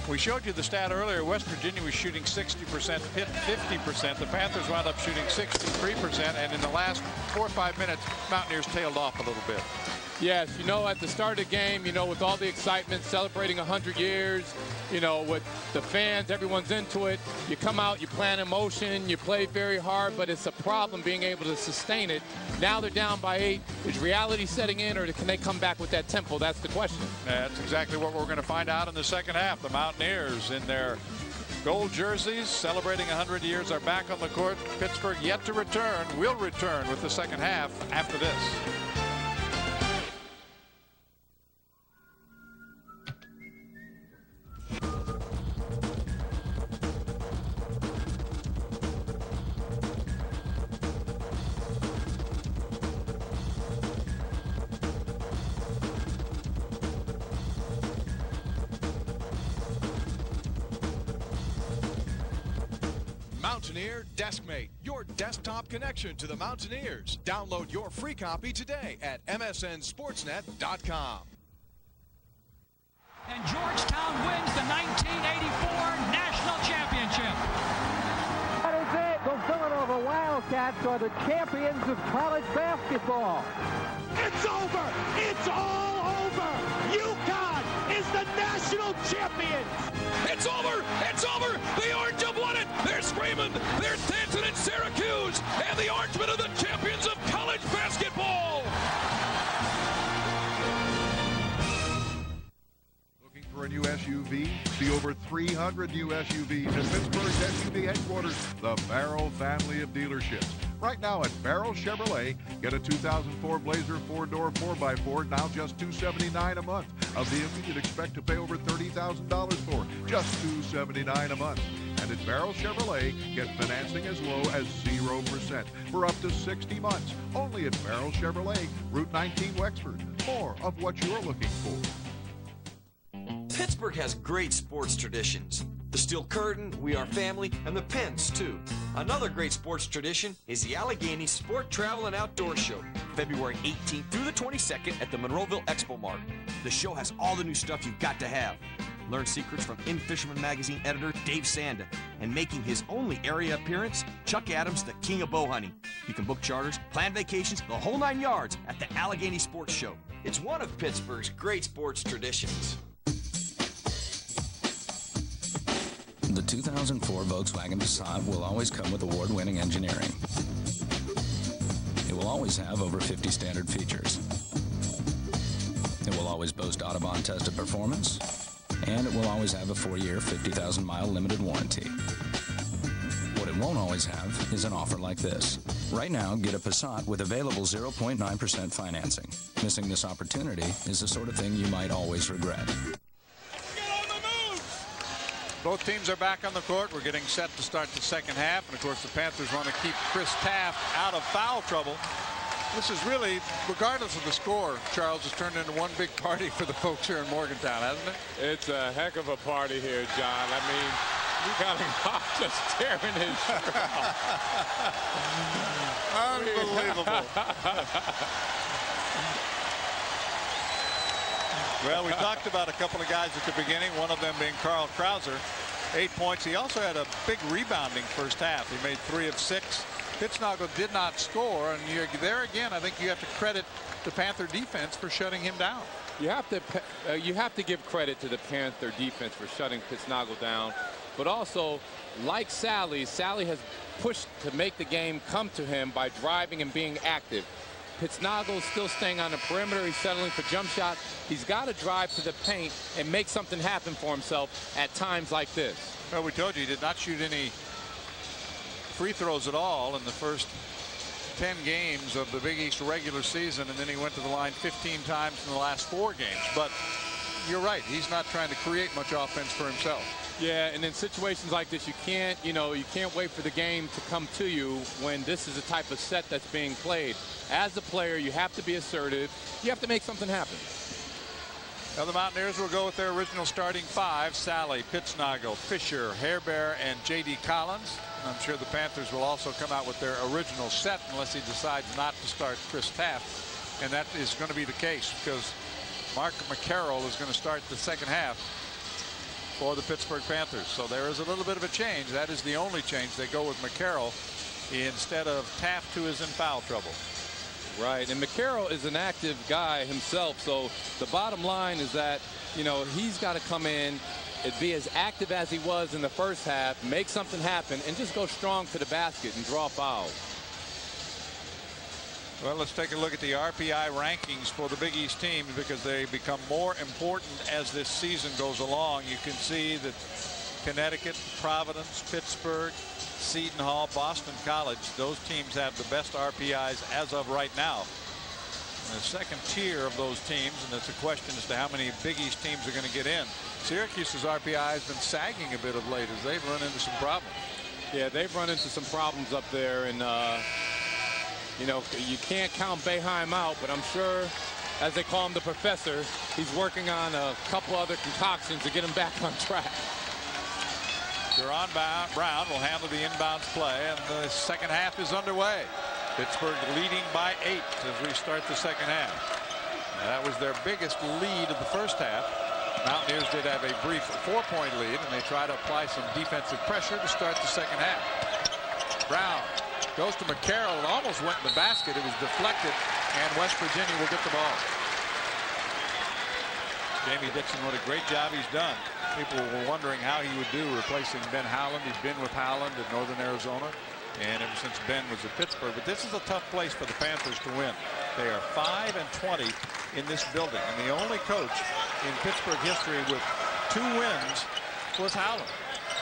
We showed you the stat earlier. West Virginia was shooting 60%, Pitt 50%. The Panthers wound up shooting 63%, and in the last 4 or 5 minutes, Mountaineers tailed off a little bit. Yes, you know, at the start of the game, you know, with all the excitement, celebrating 100 years, you know, with the fans, everyone's into it. You come out, you plan in motion, you play very hard, but it's a problem being able to sustain it. Now they're down by 8. Is reality setting in, or can they come back with that tempo? That's the question. That's exactly what we're going to find out in the second half. The Mountaineers in their gold jerseys celebrating 100 years are back on the court. Pittsburgh yet to return. Will return with the second half after this. Mountaineer Deskmate, your desktop connection to the Mountaineers. Download your free copy today at msnsportsnet.com. And Georgetown wins the 1984 National Championship. That is it. The Villanova Wildcats are the champions of college basketball. It's over. It's all over. UConn is the national champions. It's over. It's over. The Orange have won it. They're screaming. They're dancing in Syracuse. And the Orangemen are the champions of college basketball. Looking for a new SUV? See over 300 new SUVs at Pittsburgh's SUV headquarters, the Barrel family of dealerships. Right now at Barrel Chevrolet, get a 2004 Blazer 4-door 4x4, now just $279 a month. A vehicle you'd expect to pay over $30,000 for, just $279 a month. And at Barrel Chevrolet, get financing as low as 0% for up to 60 months. Only at Barrel Chevrolet, Route 19 Wexford. More of what you're looking for. Pittsburgh has great sports traditions. The Steel Curtain, We Are Family, and the Pens, too. Another great sports tradition is the Allegheny Sport, Travel, and Outdoor Show, February 18th through the 22nd at the Monroeville Expo Mart. The show has all the new stuff you've got to have. Learn secrets from In Fisherman Magazine editor Dave Sanda. And making his only area appearance, Chuck Adams, the king of bow hunting. You can book charters, plan vacations, the whole 9 yards at the Allegheny Sports Show. It's one of Pittsburgh's great sports traditions. The 2004 Volkswagen Passat will always come with award-winning engineering. It will always have over 50 standard features. It will always boast Autobahn-tested performance, and it will always have a 4-year, 50,000-mile limited warranty. What it won't always have is an offer like this. Right now, get a Passat with available 0.9% financing. Missing this opportunity is the sort of thing you might always regret. Both teams are back on the court. We're getting set to start the second half. And, of course, the Panthers want to keep Chris Taft out of foul trouble. This is really, regardless of the score, Charles, has turned into one big party for the folks here in Morgantown, hasn't it? It's a heck of a party here, John. I mean, you got him just tearing his shirt off. Unbelievable. Well, we talked about a couple of guys at the beginning, one of them being Carl Krauser. 8 points. He also had a big rebounding first half. He made 3 of 6. Pittsnagel did not score, and you're there again. I think you have to credit the Panther defense for shutting him down. You have to give credit to the Panther defense for shutting Pittsnagel down, but also, like Sally has push to make the game come to him by driving and being active. Pittsnogle's still staying on the perimeter. He's settling for jump shots. He's got to drive to the paint and make something happen for himself at times like this. Well, we told you he did not shoot any free throws at all in the first 10 games of the Big East regular season, and then he went to the line 15 times in the last 4 games. But you're right, he's not trying to create much offense for himself. Yeah, and in situations like this, you can't wait for the game to come to you when this is the type of set that's being played. As a player, you have to be assertive. You have to make something happen. Now the Mountaineers will go with their original starting 5: Sally, Pittsnogle, Fisher, Hairbear, and J.D. Collins. And I'm sure the Panthers will also come out with their original set unless he decides not to start Chris Taft. And that is going to be the case because Mark McCarroll is going to start the second half for the Pittsburgh Panthers. So there is a little bit of a change. That is the only change. They go with McCarroll instead of Taft, who is in foul trouble. Right, and McCarroll is an active guy himself, so the bottom line is that, he's got to come in and be as active as he was in the first half, make something happen, and just go strong to the basket and draw fouls. Well, let's take a look at the RPI rankings for the Big East teams because they become more important as this season goes along. You can see that Connecticut, Providence, Pittsburgh, Seton Hall, Boston College, those teams have the best RPIs as of right now. And the second tier of those teams, and it's a question as to how many Big East teams are going to get in. Syracuse's RPI has been sagging a bit of late as they've run into some problems. Yeah, they've run into some problems up there, and you can't count Boeheim out, but I'm sure, as they call him, the professor, he's working on a couple other concoctions to get him back on track. Jerron Brown will handle the inbounds play, and the second half is underway. Pittsburgh leading by 8 as we start the second half. Now, that was their biggest lead of the first half. Mountaineers did have a brief 4-point lead, and they try to apply some defensive pressure to start the second half. Brown goes to McCarroll and almost went in the basket. It was deflected, and West Virginia will get the ball. Jamie Dixon, what a great job he's done. People were wondering how he would do replacing Ben Howland. He's been with Howland at Northern Arizona, and ever since Ben was at Pittsburgh. But this is a tough place for the Panthers to win. They are 5-20 in this building, and the only coach in Pittsburgh history with 2 wins was Howland.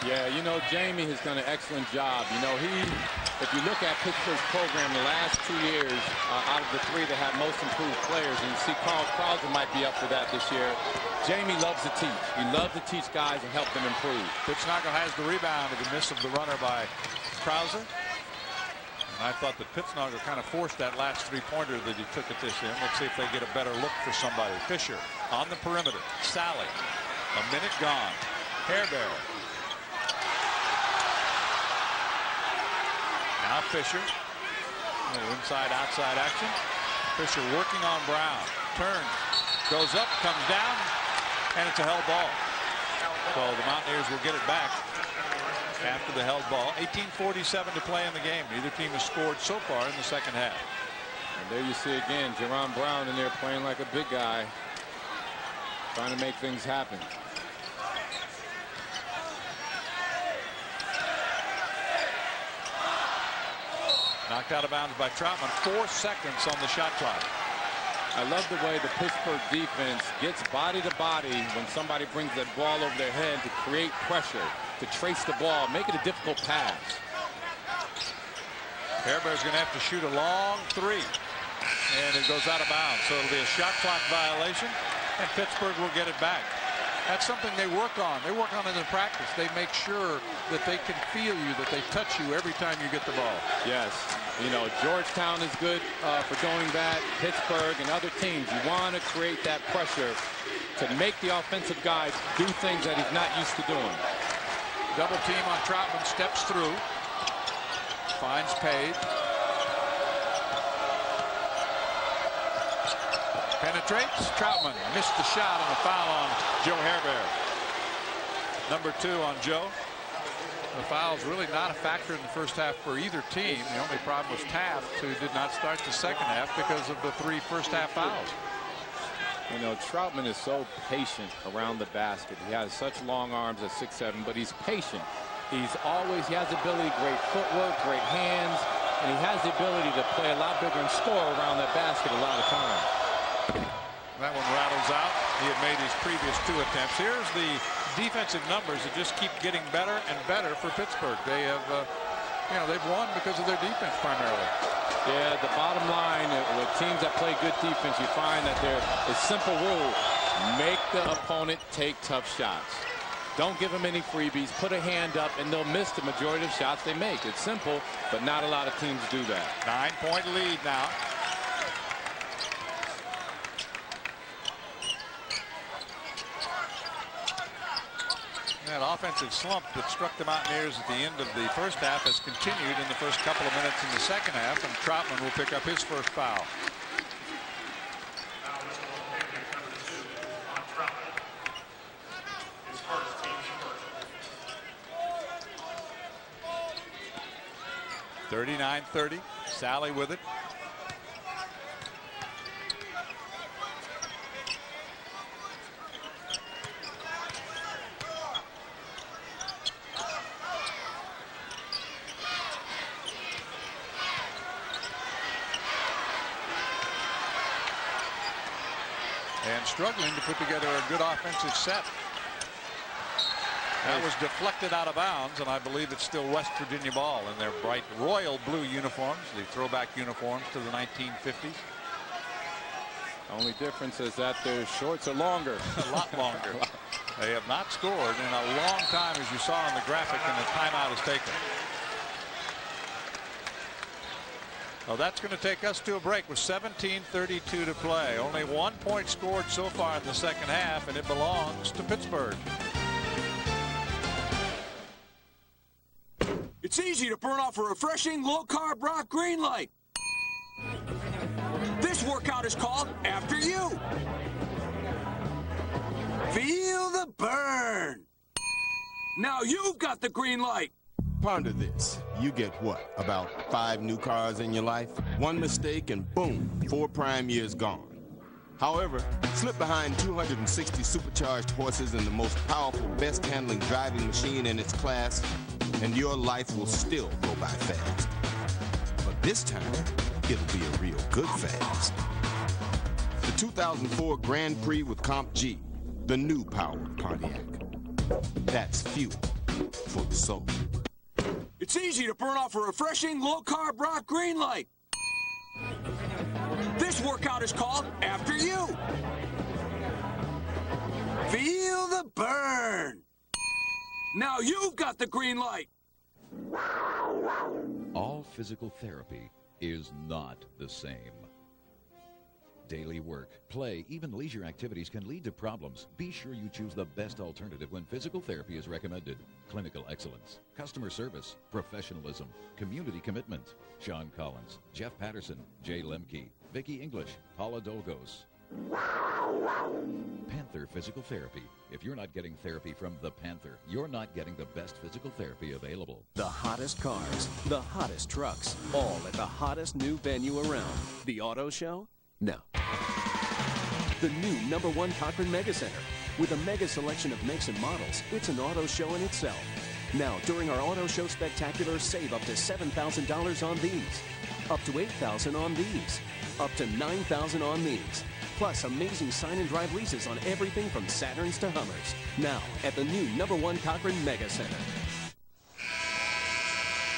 Yeah, Jamie has done an excellent job. If you look at Pittsburgh's program the last 2 years, out of the 3 that have most improved players, and you see Carl Krauser might be up for that this year, Jamie loves to teach. He loves to teach guys and help them improve. Pittsnogle has the rebound of the miss of the runner by Krauser. And I thought that Pittsnogle kind of forced that last 3-pointer that he took at this end. Let's see if they get a better look for somebody. Fisher on the perimeter. Sally. A minute gone. Hairbear. Now Fisher. A little inside-outside action. Fisher working on Brown. Turns. Goes up. Comes down. And it's a held ball. So the Mountaineers will get it back after the held ball. 18:47 to play in the game. Neither team has scored so far in the second half. And there you see again Jerron Brown in there playing like a big guy, trying to make things happen. Knocked out of bounds by Troutman. 4 seconds on the shot clock. I love the way the Pittsburgh defense gets body to body when somebody brings that ball over their head to create pressure, to trace the ball, make it a difficult pass. Hairbear's going to have to shoot a long 3, and it goes out of bounds. So it'll be a shot clock violation, and Pittsburgh will get it back. That's something they work on. They work on it in practice. They make sure that they can feel you, that they touch you every time you get the ball. Yes. Georgetown is good for doing that. Pittsburgh and other teams. You want to create that pressure to make the offensive guy do things that he's not used to doing. Double team on Troutman. Steps through. Finds Page. Penetrates. Troutman missed the shot and a foul on Joe Hairbear. Number 2 on Joe. The foul's really not a factor in the first half for either team. The only problem was Taft, who did not start the second half because of the 3 first-half fouls. Troutman is so patient around the basket. He has such long arms at 6'7", but he's patient. He has the ability, great footwork, great hands, and he has the ability to play a lot bigger and score around that basket a lot of times. That one rattles out. He had made his previous 2 attempts. Here's the defensive numbers that just keep getting better and better for Pittsburgh. They have, they've won because of their defense primarily. Yeah, the bottom line with teams that play good defense, you find that there's a simple rule: make the opponent take tough shots. Don't give them any freebies. Put a hand up, and they'll miss the majority of shots they make. It's simple, but not a lot of teams do that. 9-point lead now. That offensive slump that struck the Mountaineers at the end of the first half has continued in the first couple of minutes in the second half, and Troutman will pick up his first foul. (39-30). Sally with it. And struggling to put together a good offensive set. That was deflected out of bounds, and I believe it's still West Virginia ball in their bright royal blue uniforms, the throwback uniforms to the 1950s. Only difference is that their shorts are longer. A lot longer. They have not scored in a long time, as you saw on the graphic, and the timeout is taken. Well, that's going to take us to a break with 17:32 to play. Only 1 point scored so far in the second half, and it belongs to Pittsburgh. It's easy to burn off a refreshing low-carb rock green light. This workout is called After You. Feel the burn. Now you've got the green light. Ponder this. You get what? About 5 new cars in your life? One mistake and boom, 4 prime years gone. However, slip behind 260 supercharged horses in the most powerful, best-handling driving machine in its class, and your life will still go by fast. But this time, it'll be a real good fast. The 2004 Grand Prix with Comp G, the new powered Pontiac. That's fuel for the soul. It's easy to burn off a refreshing low-carb rock green light. This workout is called After You. Feel the burn. Now you've got the green light. All physical therapy is not the same. Daily work, play, even leisure activities can lead to problems. Be sure you choose the best alternative when physical therapy is recommended. Clinical excellence, customer service, professionalism, community commitment. Sean Collins, Jeff Patterson, Jay Lemke, Vicki English, Paula Dolgos. Panther Physical Therapy. If you're not getting therapy from the Panther, you're not getting the best physical therapy available. The hottest cars, the hottest trucks, all at the hottest new venue around. The Auto Show? No. The new #1 Cochran Mega Center. With a mega selection of makes and models, it's an auto show in itself. Now, during our Auto Show Spectacular, save up to $7,000 on these. Up to $8,000 on these. Up to $9,000 on these. Plus amazing sign and drive leases on everything from Saturns to Hummers. Now at the new #1 Cochran Mega Center.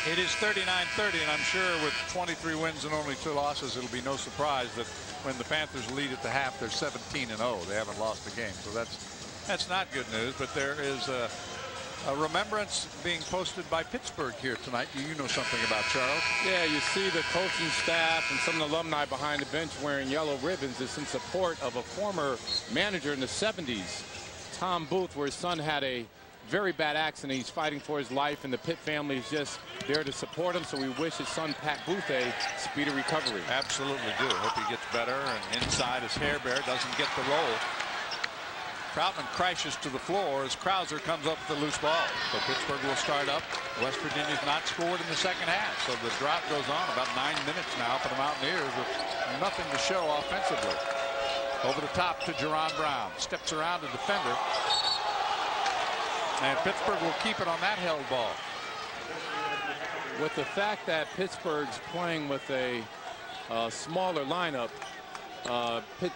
It is 39-30, and I'm sure with 23 wins and only 2 losses, it'll be no surprise that when the Panthers lead at the half, they're 17-0. They haven't lost a game, so that's not good news. But there is a remembrance being posted by Pittsburgh here tonight. Do you know something about, Charles? Yeah, you see the coaching staff and some of the alumni behind the bench wearing yellow ribbons. It's in support of a former manager in the 70s, Tom Booth, where his son had a very bad accident. He's fighting for his life, and the Pitt family is just there to support him. So we wish his son, Pat Booth, a speedy recovery. Absolutely do. Hope he gets better, and inside his hair bear doesn't get the roll. Troutman crashes to the floor as Krauser comes up with the loose ball. So Pittsburgh will start up. West Virginia's not scored in the second half, so the drought goes on about 9 minutes now for the Mountaineers with nothing to show offensively. Over the top to Jerron Brown. Steps around a defender. And Pittsburgh will keep it on that held ball. With the fact that Pittsburgh's playing with a smaller lineup,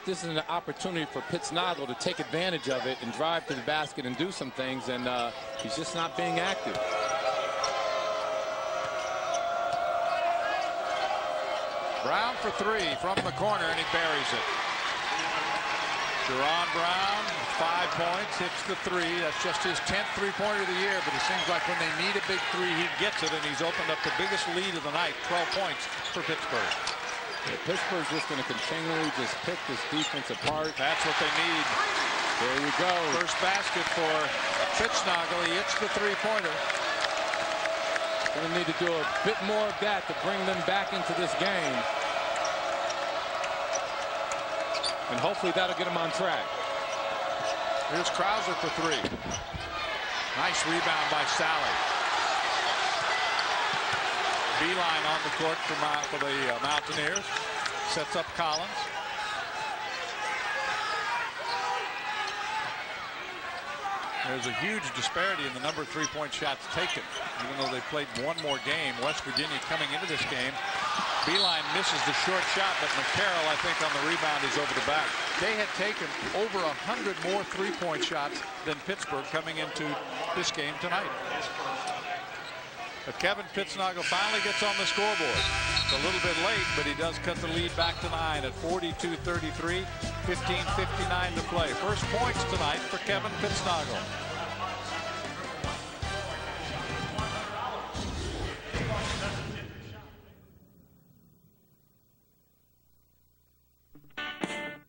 this is an opportunity for Pittsnogle to take advantage of it and drive to the basket and do some things, and he's just not being active. Brown for three from the corner, and he buries it. Jerron Brown, 5 points, hits the three. That's just his 10th three-pointer of the year, but it seems like when they need a big three, he gets it, and he's opened up the biggest lead of the night, 12 points for Pittsburgh. Yeah, Pittsburgh's just going to continually just pick this defense apart. That's what they need. There you go. First basket for Pittsnogle. He hits the three-pointer. Going to need to do a bit more of that to bring them back into this game. And hopefully that'll get them on track. Here's Krauser for three. Nice rebound by Sally. Beeline on the court for the Mountaineers. Sets up Collins. There's a huge disparity in the number of three-point shots taken. Even though they played one more game, West Virginia coming into this game, Beeline misses the short shot, but McCarroll, I think, on the rebound is over the back. They had taken over 100 more three-point shots than Pittsburgh coming into this game tonight. But Kevin Pittsnogle finally gets on the scoreboard. It's a little bit late, but he does cut the lead back to 9 at 42-33, 15:59 to play. First points tonight for Kevin Pittsnogle.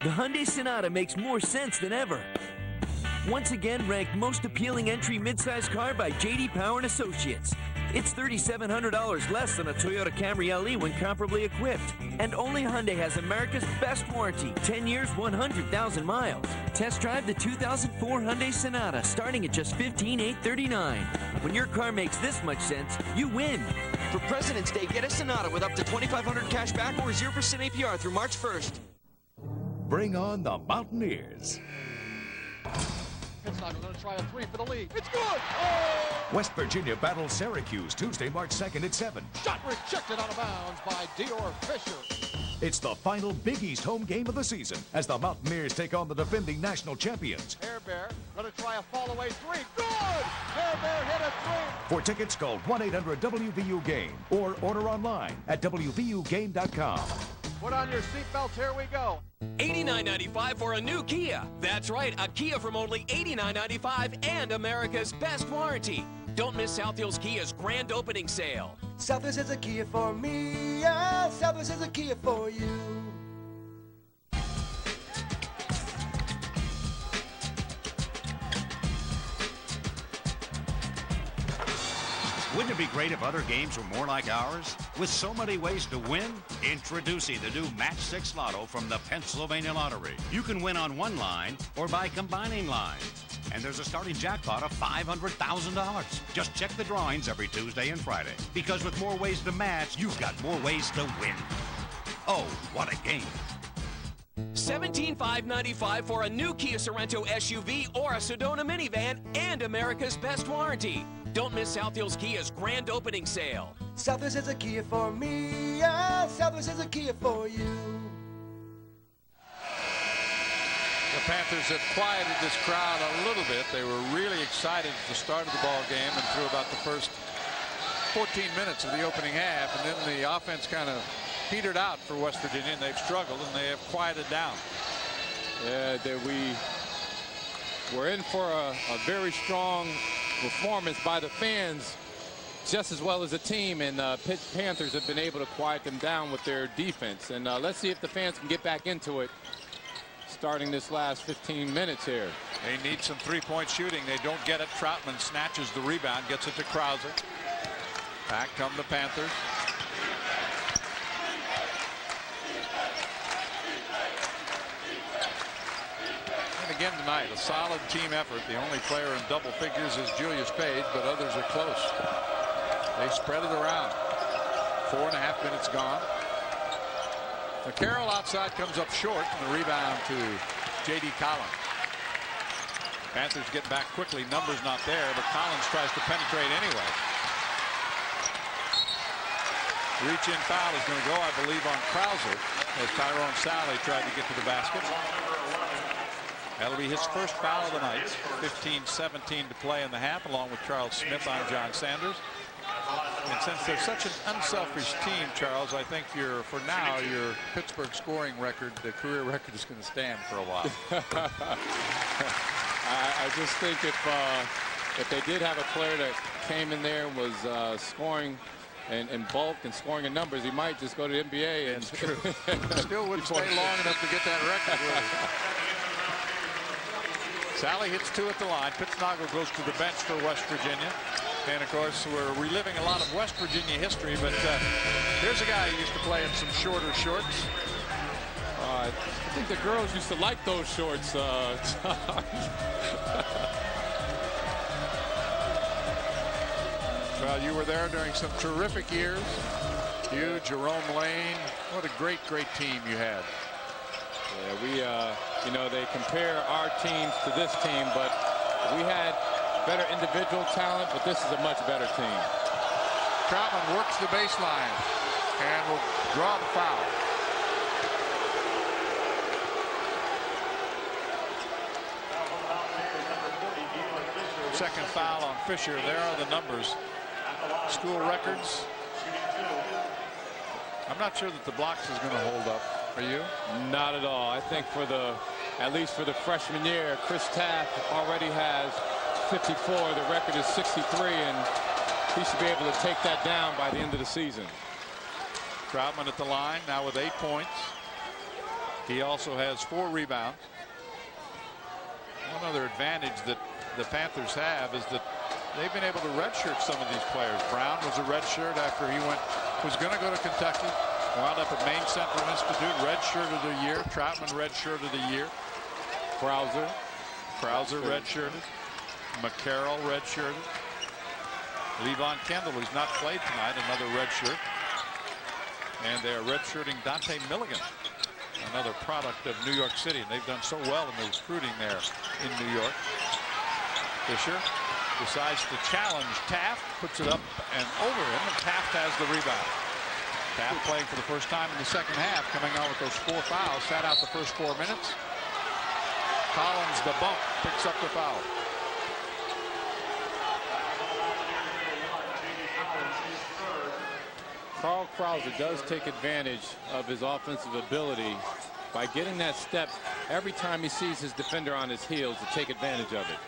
The Hyundai Sonata makes more sense than ever. Once again ranked most appealing entry midsize car by J.D. Power and Associates. It's $3,700 less than a Toyota Camry LE when comparably equipped. And only Hyundai has America's best warranty, 10 years, 100,000 miles. Test drive the 2004 Hyundai Sonata, starting at just $15,839. When your car makes this much sense, you win. For President's Day, get a Sonata with up to $2,500 cash back or 0% APR through March 1st. Bring on the Mountaineers. Pittsnogle going to try a three for the lead. It's good! Oh! West Virginia battles Syracuse Tuesday, March 2nd at 7. Shot rejected out of bounds by Dior Fisher. It's the final Big East home game of the season as the Mountaineers take on the defending national champions. Hair Bear going to try a fall-away three. Good! Hair Bear hit a three. For tickets, call 1-800-WVU-GAME or order online at WVUGame.com. Put on your seatbelts, here we go. $89.95 for a new Kia. That's right, a Kia from only $89.95 and America's best warranty. Don't miss Southfield's Kia's grand opening sale. Southwest is a Kia for me, yeah, Southwest is a Kia for you. Wouldn't it be great if other games were more like ours? With so many ways to win, introducing the new Match 6 Lotto from the Pennsylvania Lottery. You can win on one line or by combining lines. And there's a starting jackpot of $500,000. Just check the drawings every Tuesday and Friday. Because with more ways to match, you've got more ways to win. Oh, what a game. $17,595 for a new Kia Sorento SUV or a Sedona minivan and America's best warranty. Don't miss Southfield's Kia's grand opening sale. Southwest is a Kia for me, yeah, Southwest is a Kia for you. The Panthers have quieted this crowd a little bit. They were really excited at the start of the ball game and through about the first 14 minutes of the opening half, and then the offense kind of petered out for West Virginia, and they've struggled, and they have quieted down. Yeah, we're in for a very strong performance by the fans just as well as the team, and Pitt Panthers have been able to quiet them down with their defense, and let's see if the fans can get back into it starting this last 15 minutes here. They need some three-point shooting. They don't get it. Troutman snatches the rebound, gets it to Krauser. Back come the Panthers. And again tonight, a solid team effort. The only player in double figures is Julius Page, but others are close. They spread it around. 4.5 minutes gone. McCarroll outside comes up short, and the rebound to J.D. Collins. Panthers get back quickly. Numbers not there, but Collins tries to penetrate anyway. Reach-in foul is going to go, I believe, on Krauser as Tyrone Sally tried to get to the basket. That'll be his first foul of the night. 15-17 to play in the half, along with Charles Smith on John Sanders. And since they're such an unselfish team, Charles, I think for now, your Pittsburgh scoring record, the career record, is going to stand for a while. I just think if they did have a player that came in there and was scoring in bulk and scoring in numbers, he might just go to the NBA. And true. Still wouldn't stay long enough to get that record, really. Sally hits 2 at the line. Pittsnoggle goes to the bench for West Virginia. And, of course, we're reliving a lot of West Virginia history, but here's a guy who used to play in some shorter shorts. I think the girls used to like those shorts. Well, you were there during some terrific years. You, Jerome Lane, what a great, great team you had. Yeah, we, you know, they compare our teams to this team, but we had better individual talent, but this is a much better team. Troutman works the baseline and will draw the foul. Second foul on Fisher. There are the numbers. School records. I'm not sure that the blocks is going to hold up. Are you? Not at all. I think at least for the freshman year, Chris Taft already has 54. The record is 63, and he should be able to take that down by the end of the season. Troutman at the line now with 8 points. He also has 4 rebounds. One other advantage that the Panthers have is that they've been able to redshirt some of these players. Brown was a redshirt after he was going to go to Kentucky. Wound up at Maine Central Institute, redshirt of the year. Troutman redshirt of the year. Krauser redshirted. McCarroll redshirted. Levon Kendall, who's not played tonight, another redshirt. And they are redshirting Dante Milligan, another product of New York City. And they've done so well in the recruiting there in New York. Fisher decides to challenge Taft, puts it up and over him, and Taft has the rebound. Taft playing for the first time in the second half, coming on with those 4 fouls, sat out the first 4 minutes. Collins, the bump, picks up the foul. Carl Krauser does take advantage of his offensive ability by getting that step every time he sees his defender on his heels to take advantage of it.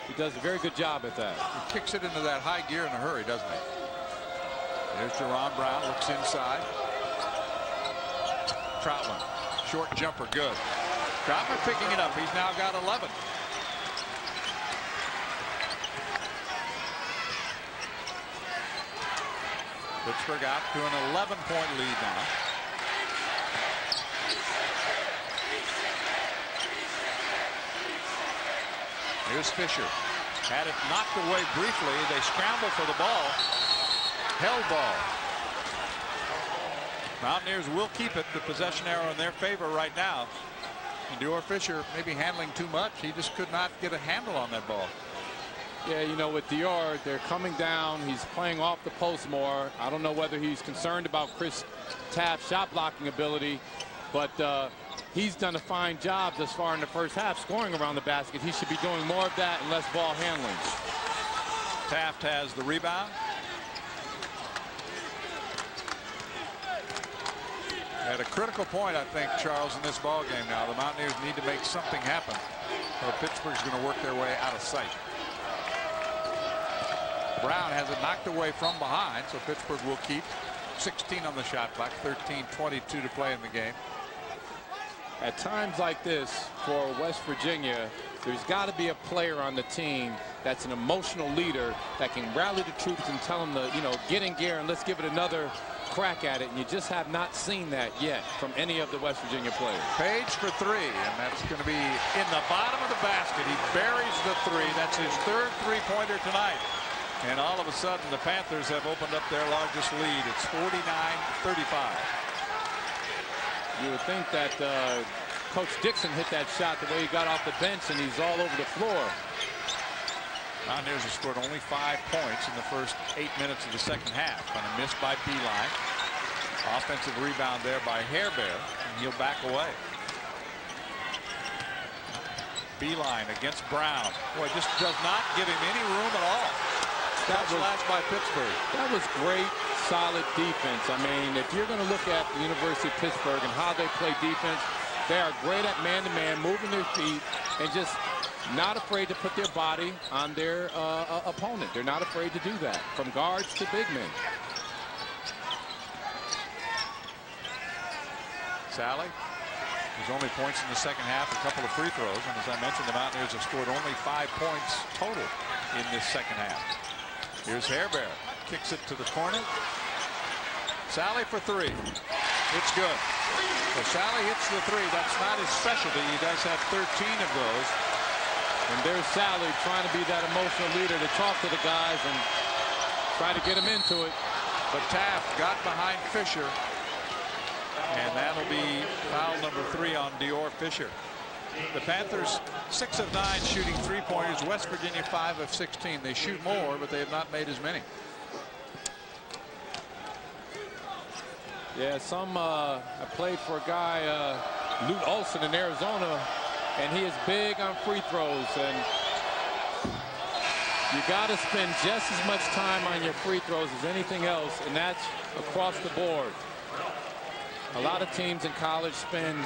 He does a very good job at that. He kicks it into that high gear in a hurry, doesn't he? There's Jerron Brown, looks inside. Troutman, short jumper, good. Troutman picking it up. He's now got 11. Pittsburgh out to an 11-point lead now. Here's Fisher. Had it knocked away briefly. They scramble for the ball. Held ball. Mountaineers will keep it. The possession arrow in their favor right now. And Dior Fisher maybe handling too much. He just could not get a handle on that ball. Yeah, you know, with Dior, they're coming down. He's playing off the post more. I don't know whether he's concerned about Chris Taft's shot blocking ability, but he's done a fine job thus far in the first half scoring around the basket. He should be doing more of that and less ball handling. Taft has the rebound. At a critical point, I think, Charles, in this ball game now, the Mountaineers need to make something happen, or Pittsburgh's going to work their way out of sight. Brown has it knocked away from behind, so Pittsburgh will keep 16 on the shot clock, 13:22 to play in the game. At times like this for West Virginia, there's got to be a player on the team that's an emotional leader that can rally the troops and tell them to, you know, get in gear and let's give it another crack at it. And you just have not seen that yet from any of the West Virginia players. Page for 3, and that's going to be in the bottom of the basket. He buries the 3. That's his 3rd three-pointer tonight. And all of a sudden, the Panthers have opened up their largest lead. It's 49-35. You would think that Coach Dixon hit that shot the way he got off the bench, and he's all over the floor. Mountaineers have scored only 5 points in the first 8 minutes of the second half on a miss by Beeline. Offensive rebound there by Hairbear, and he'll back away. Beeline against Brown. Boy, just does not give him any room at all. That was last by Pittsburgh. That was great, solid defense. I mean, if you're going to look at the University of Pittsburgh and how they play defense, they are great at man-to-man, moving their feet, and just not afraid to put their body on their opponent. They're not afraid to do that, from guards to big men. Sally, there's only points in the second half, a couple of free throws, and as I mentioned, the Mountaineers have scored only 5 points total in this second half. Here's Hairbear, kicks it to the corner. Sally for 3. It's good. So Sally hits the 3. That's not his specialty. He does have 13 of those. And there's Sally trying to be that emotional leader to talk to the guys and try to get him into it. But Taft got behind Fisher. And that'll be foul number 3 on Dior Fisher. The Panthers 6 of 9 shooting 3-pointers. West Virginia 5 of 16. They shoot more, but they have not made as many. Yeah, I played for a guy, Lute Olson in Arizona, and he is big on free throws. And you got to spend just as much time on your free throws as anything else, and that's across the board. A lot of teams in college spend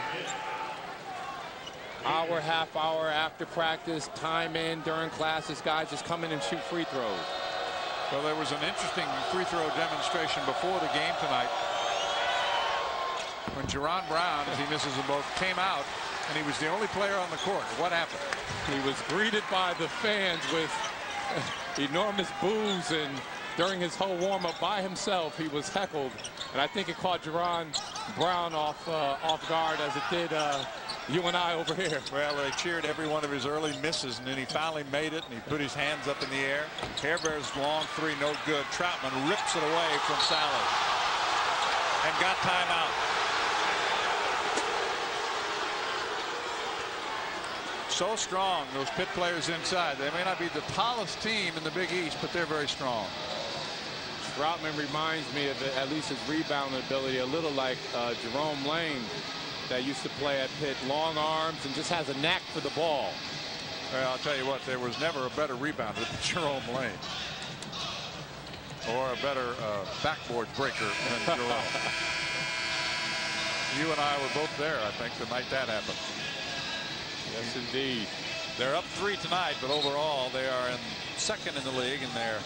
hour, half hour after practice, time in during classes. Guys just come in and shoot free throws. Well, there was an interesting free throw demonstration before the game tonight when Jerron Brown, as he misses them both, came out, and he was the only player on the court. What happened? He was greeted by the fans with enormous boos, and during his whole warm-up by himself, he was heckled. And I think it caught Jerron Brown off guard, as it did you and I over here. Well, they cheered every one of his early misses, and then he finally made it, and he put his hands up in the air. Hairbear's long 3, no good. Troutman rips it away from Sally and got timeout. So strong, those Pitt players inside. They may not be the tallest team in the Big East, but they're very strong. Troutman reminds me of, at least his rebounding ability, a little like Jerome Lane that used to play at Pitt. Long arms and just has a knack for the ball. Well, I'll tell you what, there was never a better rebounder than Jerome Lane. Or a better backboard breaker than Jerome. You and I were both there, I think, the night that happened. Yes, indeed. They're up 3 tonight, but overall they are in second in the league, and they're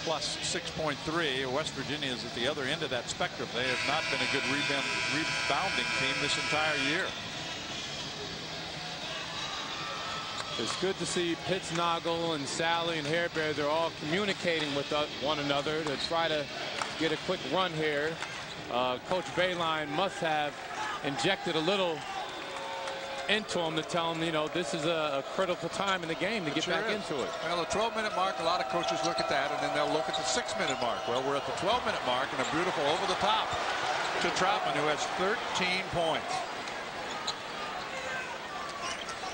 plus 6.3. West Virginia is at the other end of that spectrum. They have not been a good rebounding team this entire year. It's good to see Pittsnoggle and Sally and Hairbear. They're all communicating with one another to try to get a quick run here. Coach Bayline must have injected a little into him to tell him, you know, this is a critical time in the game to get back into it. Well, the 12-minute mark, a lot of coaches look at that, and then they'll look at the 6-minute mark. Well, we're at the 12-minute mark, and a beautiful over the top to Troutman, who has 13 points.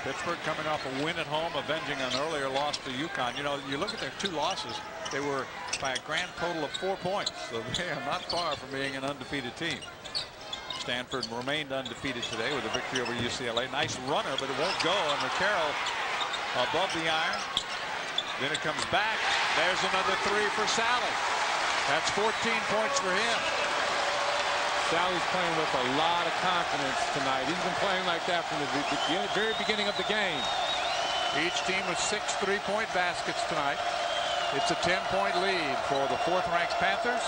Pittsburgh coming off a win at home, avenging an earlier loss to UConn. You know, you look at their 2 losses, they were by a grand total of 4 points, so they are not far from being an undefeated team. Stanford remained undefeated today with a victory over UCLA. Nice runner, but it won't go. And McCarroll above the iron. Then it comes back. There's another 3 for Sally. That's 14 points for him. Sally's playing with a lot of confidence tonight. He's been playing like that from the very beginning of the game. Each team with 6 3-point baskets tonight. It's a 10-point lead for the 4th-ranked Panthers.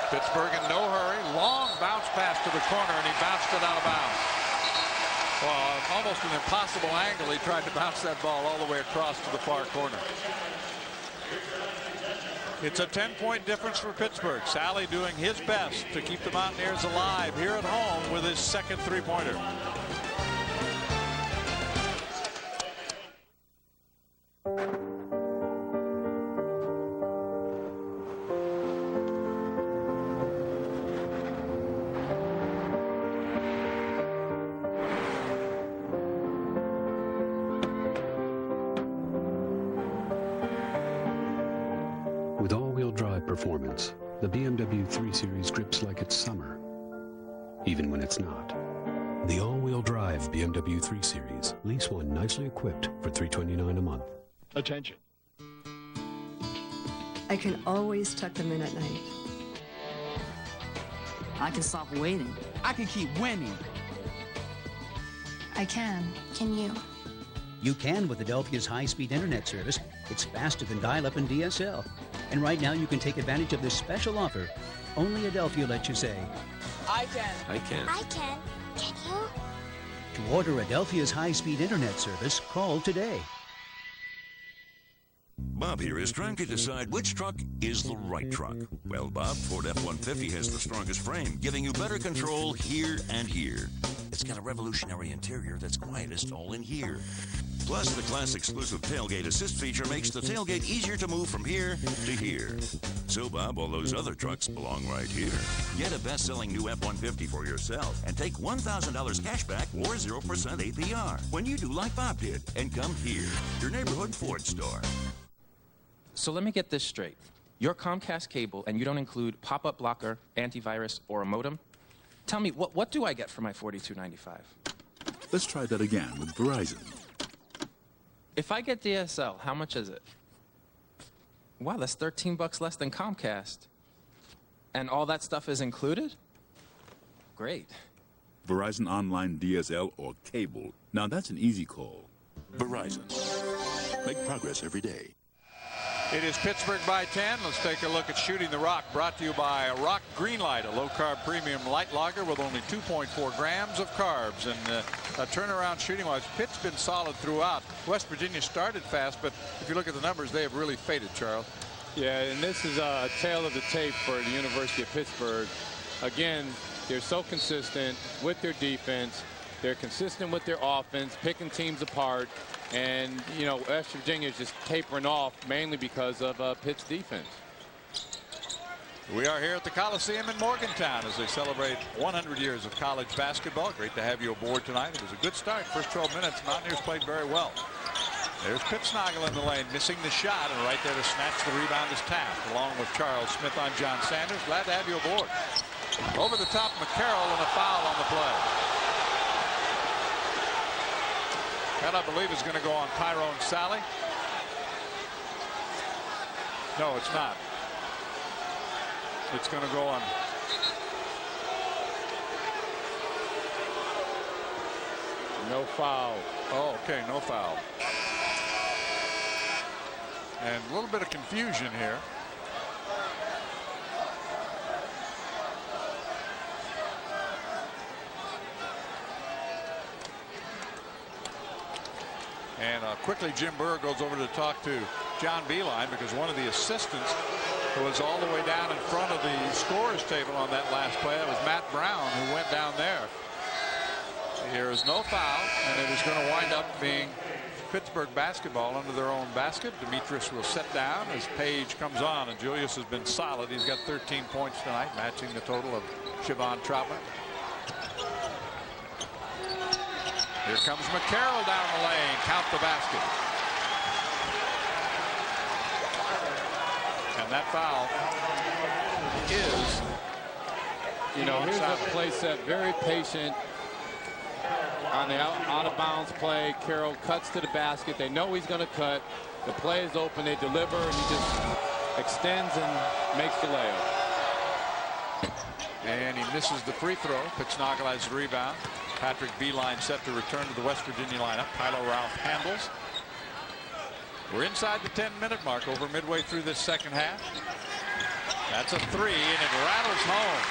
Pittsburgh in no hurry. Long bounce pass to the corner, and he bounced it out of bounds. Well, almost an impossible angle. He tried to bounce that ball all the way across to the far corner. It's a 10-point difference for Pittsburgh. Sally doing his best to keep the Mountaineers alive here at home with his second 3-pointer. the BMW 3 Series grips like it's summer, even when it's not. The all-wheel drive BMW 3 Series. Lease one nicely equipped for $329 a month. Attention. I can always tuck them in at night. I can stop waiting. I can keep winning. I can. Can you? You can with Adelphia's high-speed internet service. It's faster than dial-up and DSL. And right now you can take advantage of this special offer. Only Adelphia lets you say, I can. I can. I can. Can you? To order Adelphia's high-speed internet service, call today. Bob here is trying to decide which truck is the right truck. Well, Bob, Ford F-150 has the strongest frame, giving you better control here and here. It's got a revolutionary interior that's quietest all in here. Plus, the class exclusive tailgate assist feature makes the tailgate easier to move from here to here. So, Bob, all those other trucks belong right here. Get a best-selling new F-150 for yourself and take $1,000 cash back or 0% APR when you do like Bob did and come here, your neighborhood Ford store. So let me get this straight. You're Comcast cable and you don't include pop-up blocker, antivirus, or a modem? Tell me, what do I get for my $42.95? Let's try that again with Verizon. If I get DSL, how much is it? Wow, that's $13 less than Comcast. And all that stuff is included? Great. Verizon Online DSL or cable. Now that's an easy call. Verizon. Make progress every day. It is Pittsburgh by 10. Let's take a look at Shooting the Rock, brought to you by Rock Greenlight, a low-carb premium light lager with only 2.4 grams of carbs. And a turnaround shooting-wise, Pitt's been solid throughout. West Virginia started fast, but if you look at the numbers, they have really faded, Charles. Yeah, and this is a tale of the tape for the University of Pittsburgh. Again, they're so consistent with their defense. They're consistent with their offense, picking teams apart. And, you know, West Virginia is just tapering off mainly because of Pitt's defense. We are here at the Coliseum in Morgantown as they celebrate 100 years of college basketball. Great to have you aboard tonight. It was a good start. First 12 minutes, Mountaineers played very well. There's Pitsnoggle in the lane, missing the shot, and right there to snatch the rebound is Taft, along with Charles Smith on John Sanders. Glad to have you aboard. Over the top, McCarroll, and a foul on the play. That, I believe, is going to go on Tyrone Sally. No, it's not. It's going to go on. No foul. Oh, okay, no foul. And a little bit of confusion here. And quickly, Jim Burr goes over to talk to John Beeline because one of the assistants was all the way down in front of the scorer's table on that last play. That was Matt Brown who went down there. Here is no foul, and it is going to wind up being Pittsburgh basketball under their own basket. Demetrius will sit down as Page comes on, and Julius has been solid. He's got 13 points tonight, matching the total of Siobhan Troutman. Here comes McCarroll down the lane. Count the basket. And that foul is, you know, here's a play set, very patient on the out of bounds play. Carroll cuts to the basket. They know he's going to cut. The play is open. They deliver, and he just extends and makes the layup. And he misses the free throw. Pitsnoggle has the rebound. Patrick Beeline set to return to the West Virginia lineup. Tyler Ralph handles. We're inside the 10-minute mark, over midway through this second half. That's a three, and it rattles home.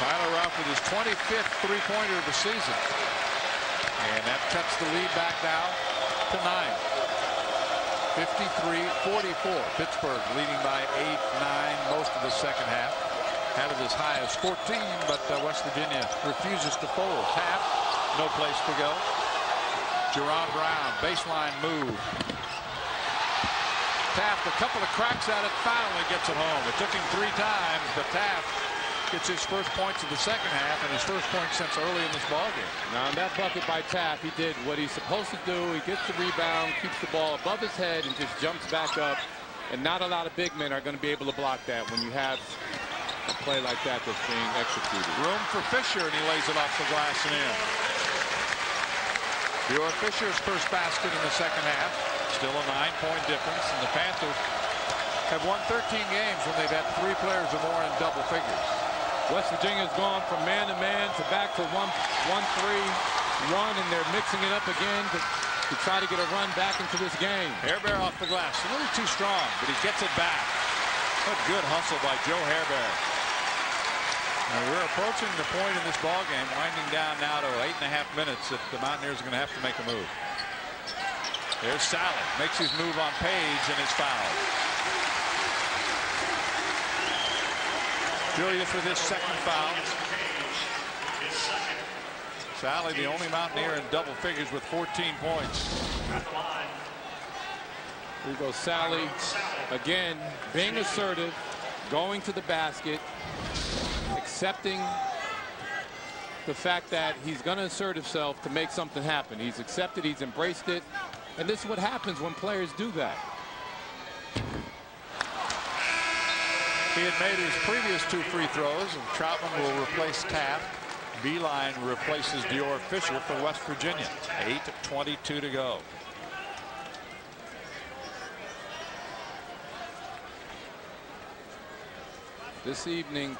Tyler Ralph with his 25th three-pointer of the season. And that cuts the lead back now to 9. 53-44. Pittsburgh leading by 8, 9 most of the second half. Had it as high as 14, but West Virginia refuses to fold. Taft, no place to go. Jerron Brown, baseline move. Taft, a couple of cracks at it, finally gets it home. It took him 3 times, but Taft gets his first points of the second half and his first point since early in this ballgame. Now, on that bucket by Taft, he did what he's supposed to do. He gets the rebound, keeps the ball above his head, and just jumps back up And not a lot of big men are going to be able to block that when you have a play like that that's being executed. Room for Fisher, and he lays it off the glass and in. Dior Fisher's first basket in the second half. Still a 9-point difference, and the Panthers have won 13 games when they've had 3 players or more in double figures. West Virginia's gone from man-to-man to back to 1-3-1, and they're mixing it up again to try to get a run back into this game. Hairbear off the glass. A little too strong, but he gets it back. What good hustle by Joe Hairbear. And we're approaching the point in this ball game, winding down now to 8.5 minutes, that the Mountaineers are going to have to make a move. There's Sally. Makes his move on Page and is fouled. Julius with his second foul. Sally, the only Mountaineer in double figures with 14 points. Here goes Sally again, being assertive, going to the basket, accepting the fact that he's going to assert himself to make something happen. He's accepted, he's embraced it, and this is what happens when players do that. He had made his previous 2 free throws, and Troutman will replace Taft. Beeline replaces Dior Fisher for West Virginia. 8:22 to go. This evening,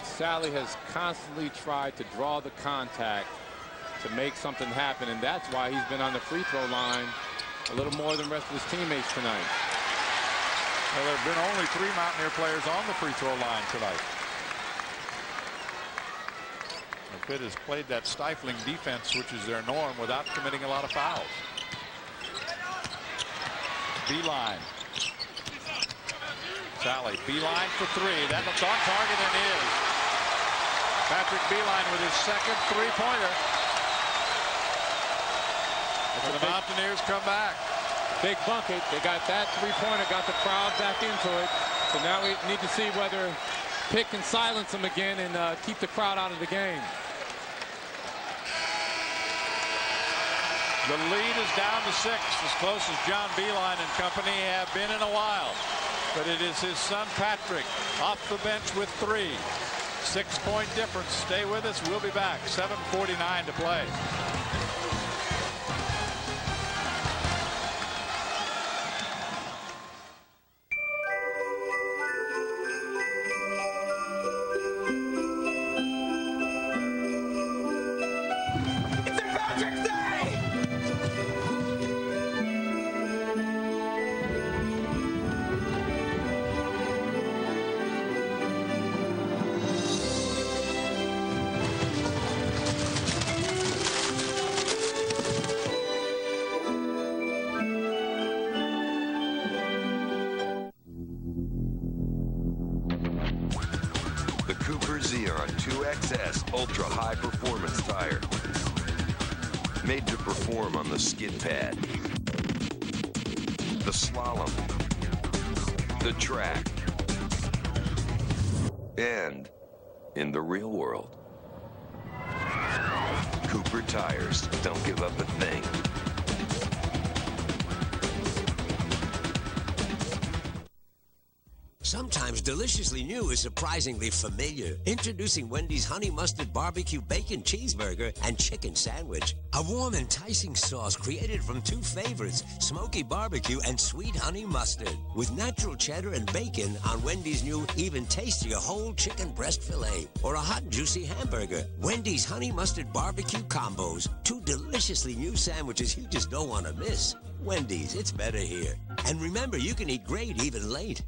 Sally has constantly tried to draw the contact to make something happen, and that's why he's been on the free throw line a little more than the rest of his teammates tonight. Well, there have been only 3 Mountaineer players on the free throw line tonight. Pitt has played that stifling defense, which is their norm, without committing a lot of fouls. Beeline. Sally, Beeline for 3. That looks on target and is. Patrick Beeline with his second 3-pointer. The Mountaineers come back. Big bucket. They got that 3-pointer, got the crowd back into it. So now we need to see whether Pitt can silence them again and keep the crowd out of the game. The lead is down to 6, as close as John Beeline and company have been in a while. But it is his son Patrick off the bench with 3. 6-point difference. Stay with us. We'll be back. 7:49 to play. Ultra-high performance tire. Made to perform on the skid pad, the slalom, the track, and in the real world. Cooper tires don't give up a thing. Sometimes deliciously new is surprisingly familiar. Introducing Wendy's Honey Mustard Barbecue Bacon Cheeseburger and Chicken Sandwich. A warm, enticing sauce created from 2 favorites, smoky barbecue and sweet honey mustard. With natural cheddar and bacon on Wendy's new even tastier whole chicken breast filet. Or a hot, juicy hamburger. Wendy's Honey Mustard Barbecue Combos. 2 deliciously new sandwiches you just don't want to miss. Wendy's, it's better here. And remember, you can eat great even late.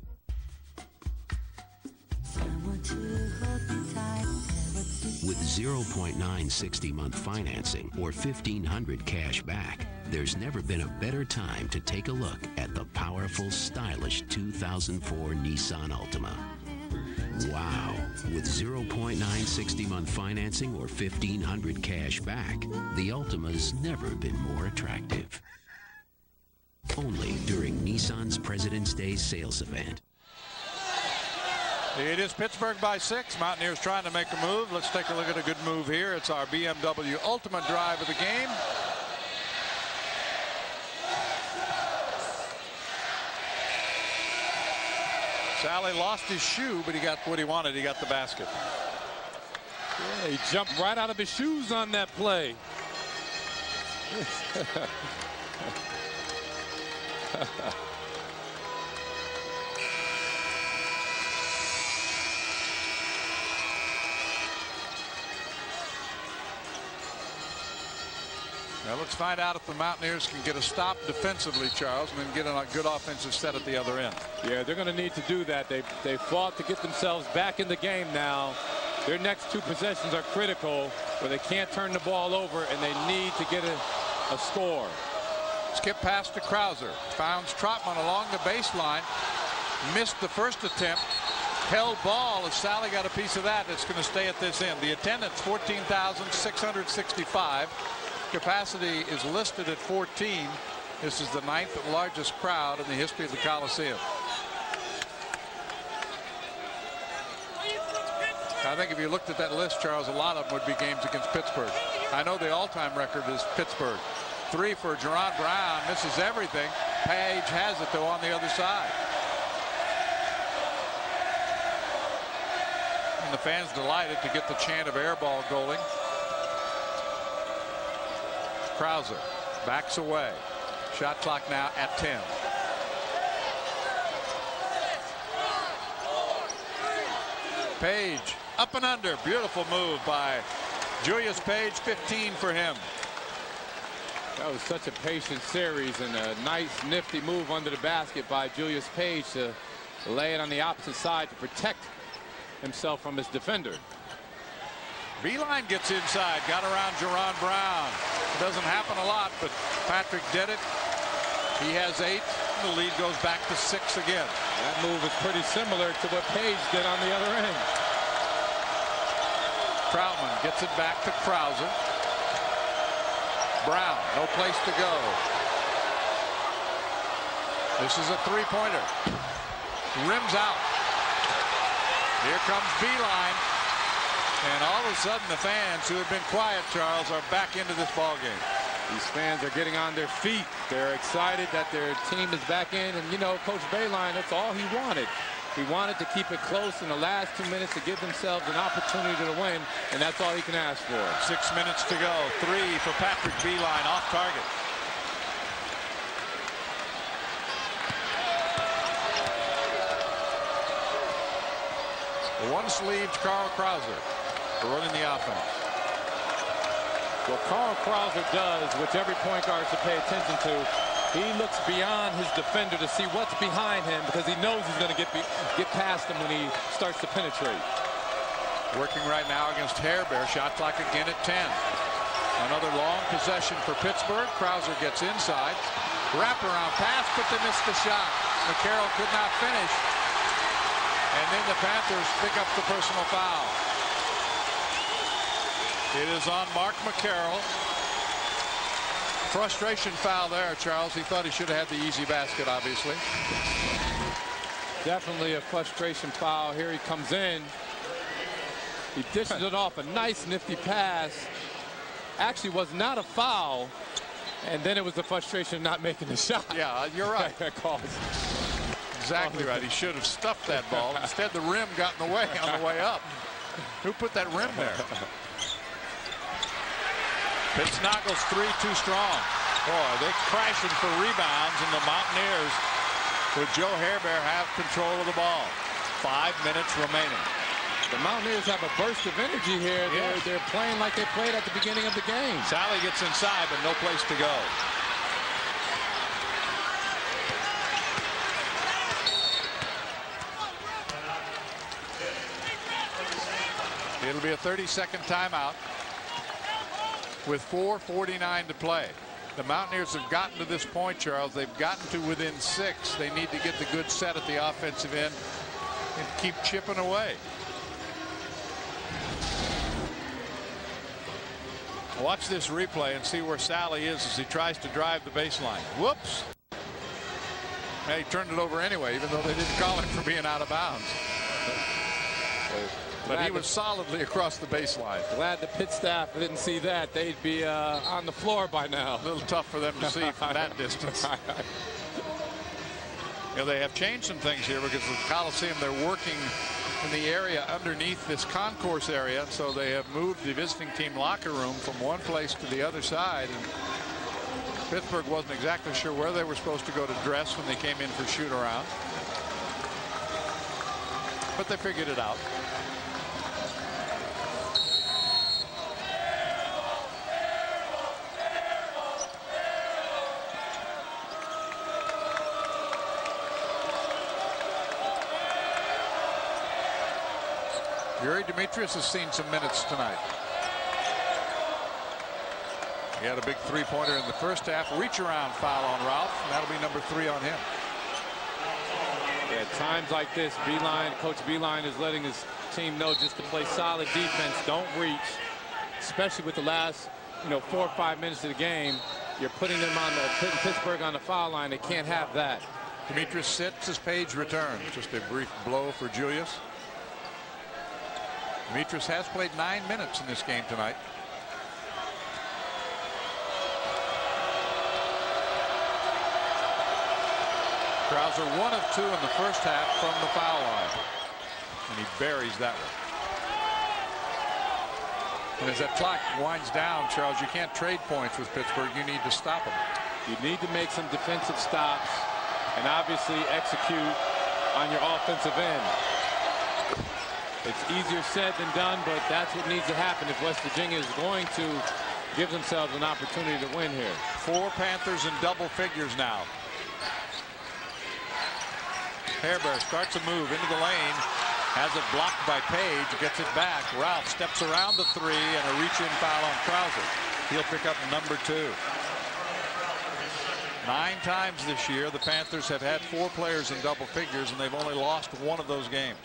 With 0.9 60-month financing or $1,500 cash back, there's never been a better time to take a look at the powerful, stylish 2004 Nissan Altima. Wow! With 0.9 60-month financing or $1,500 cash back, the Altima's never been more attractive. Only during Nissan's President's Day sales event. It is Pittsburgh by 6. Mountaineers trying to make a move. Let's take a look at a good move here. It's our BMW ultimate drive of the game. Sally lost his shoe, but he got what he wanted. He got the basket. Yeah, he jumped right out of his shoes on that play. Now let's find out if the Mountaineers can get a stop defensively, Charles, and then get a good offensive set at the other end. Yeah, they're going to need to do that. They fought to get themselves back in the game now. Their next 2 possessions are critical, where they can't turn the ball over, and they need to get a score. Skip pass to Krauser. Founds Trotman along the baseline. Missed the first attempt. Held ball as Sally got a piece of that. It's going to stay at this end. The attendance, 14,665. Capacity is listed at 14. This is the 9th largest crowd in the history of the Coliseum. I think if you looked at that list, Charles, a lot of them would be games against Pittsburgh. I know the all-time record is Pittsburgh. 3 for Jerron Brown. Misses everything. Page has it, though, on the other side. And the fans delighted to get the chant of air ball going. Krauser backs away. Shot clock now at 10. Page up and under. Beautiful move by Julius Page. 15 for him. That was such a patient series, and a nice nifty move under the basket by Julius Page to lay it on the opposite side to protect himself from his defender. Beeline gets inside, got around Jerron Brown. It doesn't happen a lot, but Patrick did it. He has 8. The lead goes back to 6 again. That move is pretty similar to what Page did on the other end. Troutman gets it back to Krauser. Brown, no place to go. This is a 3-pointer. Rims out. Here comes Beeline. And all of a sudden, the fans who have been quiet, Charles, are back into this ball game. These fans are getting on their feet. They're excited that their team is back in. And, you know, Coach Beeline, that's all he wanted. He wanted to keep it close in the last 2 minutes to give themselves an opportunity to win, and that's all he can ask for. 6 minutes to go. 3 for Patrick Beeline, off target. One-sleeved Carl Krauser running the offense. What Carl Krauser does, which every point guard should pay attention to, he looks beyond his defender to see what's behind him, because he knows he's going to get past him when he starts to penetrate. Working right now against Hairbear. Shot clock again at 10. Another long possession for Pittsburgh. Krauser gets inside. Wraparound pass, but they missed the shot. McCarroll could not finish. And then the Panthers pick up the personal foul. It is on Mark McCarroll. Frustration foul there, Charles. He thought he should have had the easy basket, obviously. Definitely a frustration foul. Here he comes in. He dishes it off. A nice, nifty pass. Actually was not a foul. And then it was the frustration of not making the shot. Yeah, you're right. That caused. Exactly right. He should have stuffed that ball. Instead, the rim got in the way on the way up. Who put that rim there? Pittsnoggles 3 too strong. Boy, they're crashing for rebounds, and the Mountaineers, with Joe Hairbear, have control of the ball. 5 minutes remaining. The Mountaineers have a burst of energy here. Yes. They're playing like they played at the beginning of the game. Sally gets inside, but no place to go. It'll be a 30-second timeout with 4:49 to play. The Mountaineers have gotten to this point, Charles. They've gotten to within 6. They need to get the good set at the offensive end and keep chipping away. Watch this replay and see where Sally is as he tries to drive the baseline. Whoops. He turned it over anyway, even though they didn't call him for being out of bounds. But he was solidly across the baseline. Glad the Pitt staff didn't see that. They'd be on the floor by now. A little tough for them to see from that distance. You know, they have changed some things here because the Coliseum, they're working in the area underneath this concourse area, so they have moved the visiting team locker room from one place to the other side. And Pittsburgh wasn't exactly sure where they were supposed to go to dress when they came in for shoot around, but they figured it out. Gary Demetrius has seen some minutes tonight. He had a big three-pointer in the first half. Reach around foul on Ralph, and that'll be number 3 on him. Yeah, at times like this, Coach Beeline is letting his team know just to play solid defense. Don't reach, especially with the last 4 or 5 minutes of the game. You're putting Pittsburgh on the foul line. They can't have that. Demetrius sits as Page returns. Just a brief blow for Julius. Demetrius has played 9 minutes in this game tonight. Krauser 1 of 2 in the first half from the foul line, and he buries that one. And as that clock winds down, Charles, you can't trade points with Pittsburgh. You need to stop them. You need to make some defensive stops and obviously execute on your offensive end. It's easier said than done, but that's what needs to happen if West Virginia is going to give themselves an opportunity to win here. 4 Panthers in double figures now. Hairbear starts a move into the lane, has it blocked by Page, gets it back. Ralph steps around the 3 and a reach-in foul on Krauser. He'll pick up number 2. 9 times this year, the Panthers have had 4 players in double figures, and they've only lost 1 of those games.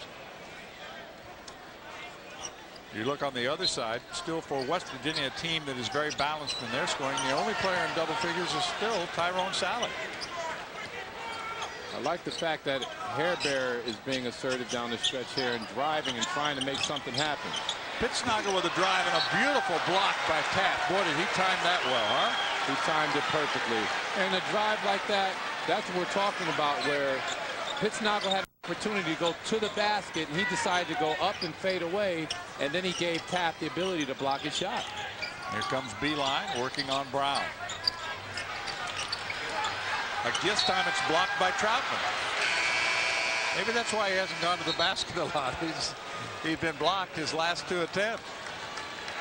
You look on the other side, still for West Virginia, a team that is very balanced in their scoring. The only player in double figures is still Tyrone Sally. I like the fact that Hairbear is being assertive down the stretch here and driving and trying to make something happen. Pittsnagel with a drive and a beautiful block by Taft. Boy, did he time that well, huh? He timed it perfectly. And a drive like that, that's what we're talking about, where Pittsnagel had an opportunity to go to the basket, and he decided to go up and fade away, and then he gave Taft the ability to block his shot. Here comes Beeline working on Brown. Like this time it's blocked by Troutman. Maybe that's why he hasn't gone to the basket a lot. He's been blocked his last 2 attempts.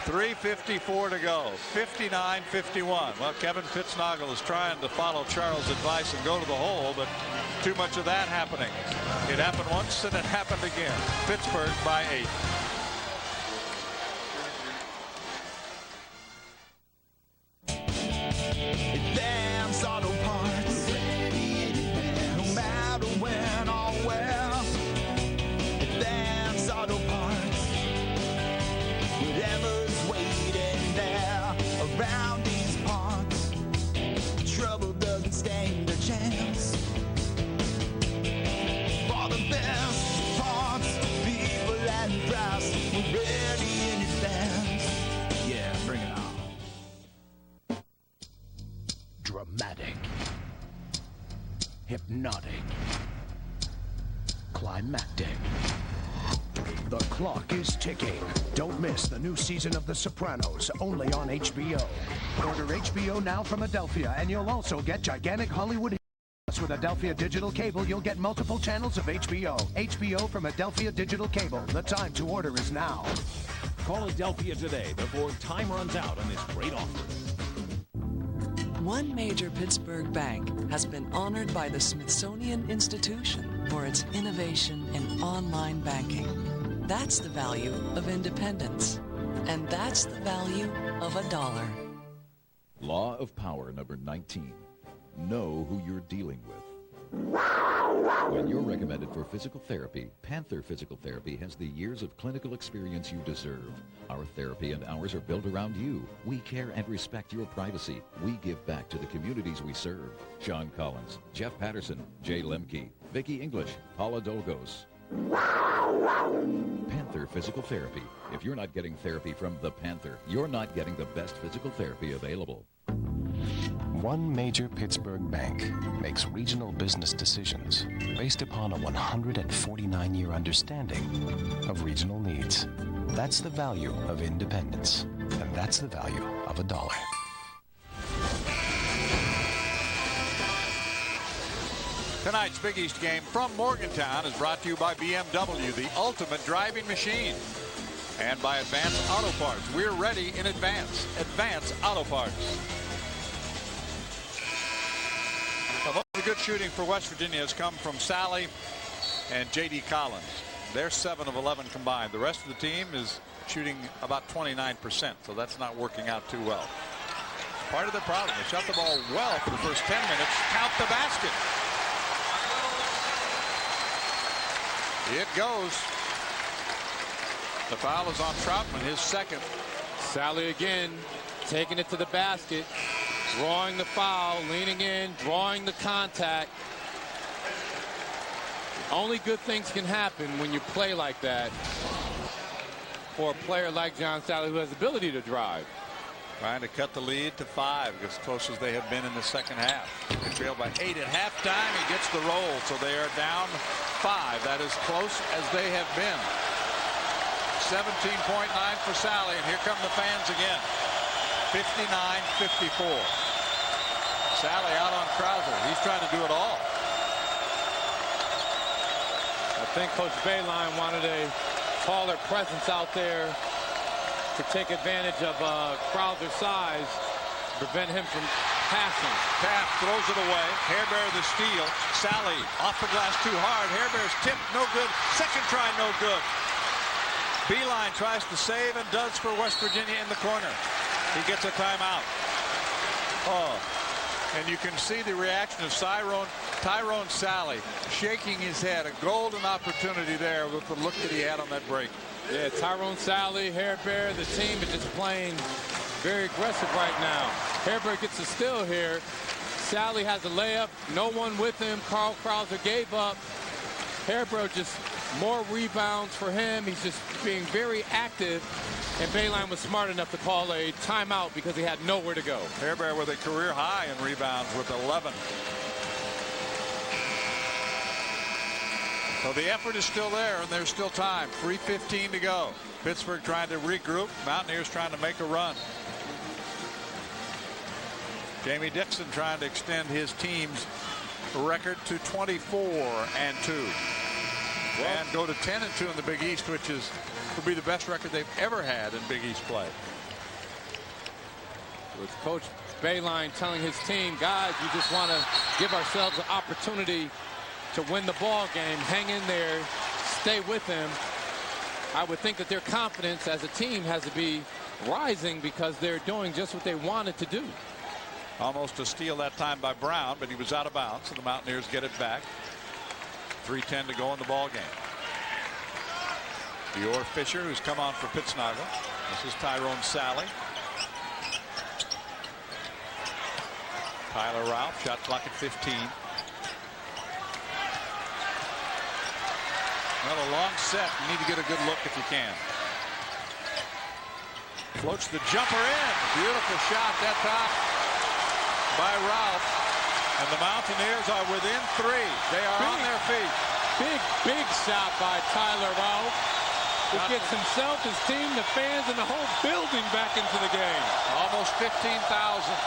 3:54 to go. 59-51. Well, Kevin Pittsnagel is trying to follow Charles' advice and go to the hole, but too much of that happening. It happened once and it happened again. Pittsburgh by 8. Advance Auto Parts. No matter when or where. Advance Auto Parts. Whatever's waiting there around these parts. Trouble doesn't stand a chance. For the best parts, people and price, we're ready in advance. Yeah, bring it on. Dramatic, hypnotic, climactic. The clock is ticking. Don't miss the new season of The Sopranos, only on HBO. Order HBO now from Adelphia, and you'll also get gigantic Hollywood hits. With Adelphia Digital Cable, you'll get multiple channels of HBO. HBO from Adelphia Digital Cable. The time to order is now. Call Adelphia today before time runs out on this great offer. One major Pittsburgh bank has been honored by the Smithsonian Institution for its innovation in online banking. That's the value of independence. And that's the value of $1. Law of Power number 19. Know who you're dealing with. When you're recommended for physical therapy, Panther Physical Therapy has the years of clinical experience you deserve. Our therapy and hours are built around you. We care and respect your privacy. We give back to the communities we serve. Sean Collins, Jeff Patterson, Jay Lemke, Vicki English, Paula Dolgos. Panther Physical Therapy. If you're not getting therapy from the Panther, you're not getting the best physical therapy available. One major Pittsburgh bank makes regional business decisions based upon a 149-year understanding of regional needs. That's the value of independence, and that's the value of a dollar. Tonight's Big East game from Morgantown is brought to you by BMW, the ultimate driving machine, and by Advance Auto Parts. We're ready in advance. Advance Auto Parts. The good shooting for West Virginia has come from Sally and J.D. Collins. They're 7 of 11 combined. The rest of the team is shooting about 29%, so that's not working out too well. Part of the problem. They shot the ball well for the first 10 minutes. Count the basket. It goes. The foul is on Troutman, his second. Sally again, taking it to the basket, drawing the foul, leaning in, drawing the contact. Only good things can happen when you play like that for a player like John Sally, who has the ability to drive. Trying to cut the lead to 5, as close as they have been in the second half. They trail by 8 at halftime. He gets the roll, so they are down 5. That is close as they have been. 17.9 for Sally, and here come the fans again. 59-54. Sally out on Krauser. He's trying to do it all. I think Coach Bayline wanted a taller presence out there to take advantage of Krauser's size, prevent him from passing. Taft throws it away. Hairbear the steal. Sally off the glass too hard. Hairbear's tip, no good. Second try, no good. Beeline tries to save and does for West Virginia in the corner. He gets a timeout. Oh, and you can see the reaction of Tyrone Sally shaking his head. A golden opportunity there with the look that he had on that break. Yeah, Tyrone Sally, Hairbear, the team is just playing very aggressive right now. Hairbear gets a steal here. Sally has a layup. No one with him. Carl Krauser gave up. Hairbear just more rebounds for him. He's just being very active. And Bayline was smart enough to call a timeout because he had nowhere to go. Hairbear with a career high in rebounds with 11. So the effort is still there, and there's still time. 3:15 to go. Pittsburgh trying to regroup. Mountaineers trying to make a run. Jamie Dixon trying to extend his team's record to 24-2. And go to 10-2 in the Big East, which will be the best record they've ever had in Big East play. With Coach Bayline telling his team, guys, we just want to give ourselves an opportunity to win the ball game. Hang in there, stay with him. I would think that their confidence as a team has to be rising because they're doing just what they wanted to do. Almost a steal that time by Brown, but he was out of bounds, so the Mountaineers get it back. 3:10 to go in the ball game. Dior Fisher, who's come on for Pittsnogle. This is Tyrone Sally. Tyler Ralph, shot clock at 15. Well, a long set. You need to get a good look if you can. Floats the jumper in. Beautiful shot that time by Ralph. And the Mountaineers are within 3. They are on their feet. Big shot by Tyler Ralph. It gets himself, his team, the fans, and the whole building back into the game. Almost 15,000.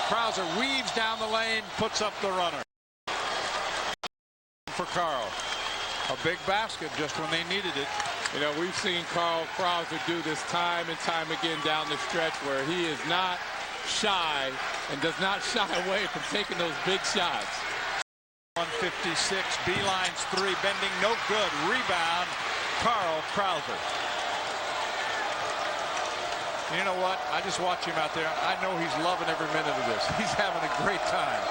Krauser weaves down the lane, puts up the runner. For Carl. A big basket just when they needed it. You know, we've seen Carl Krauser do this time and time again down the stretch where he is not shy and does not shy away from taking those big shots. 156, Beeline's 3, bending, no good. Rebound, Carl Krauser. You know what? I just watch him out there. I know he's loving every minute of this. He's having a great time.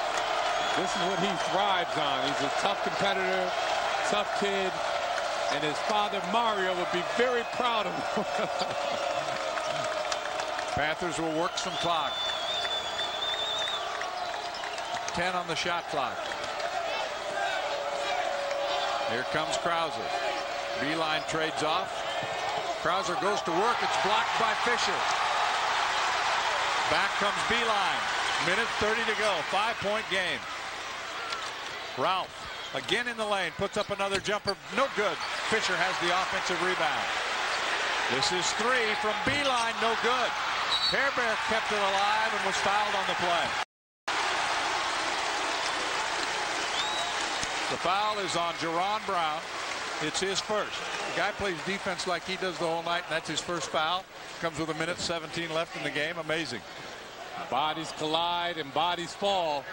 This is what he thrives on. He's a tough competitor, tough kid, and his father Mario would be very proud of him. Panthers will work some clock. 10 on the shot clock. Here comes Krauser. Beeline trades off. Krauser goes to work. It's blocked by Fisher. Back comes Beeline. Minute 30 to go. 5-point game. Ralph again in the lane. Puts up another jumper. No good. Fisher has the offensive rebound. This is 3 from Beeline. No good. Hairbear kept it alive and was fouled on the play. The foul is on Jerron Brown. It's his first. The guy plays defense like he does the whole night, and that's his first foul. Comes with 1:17 left in the game. Amazing. Bodies collide and bodies fall.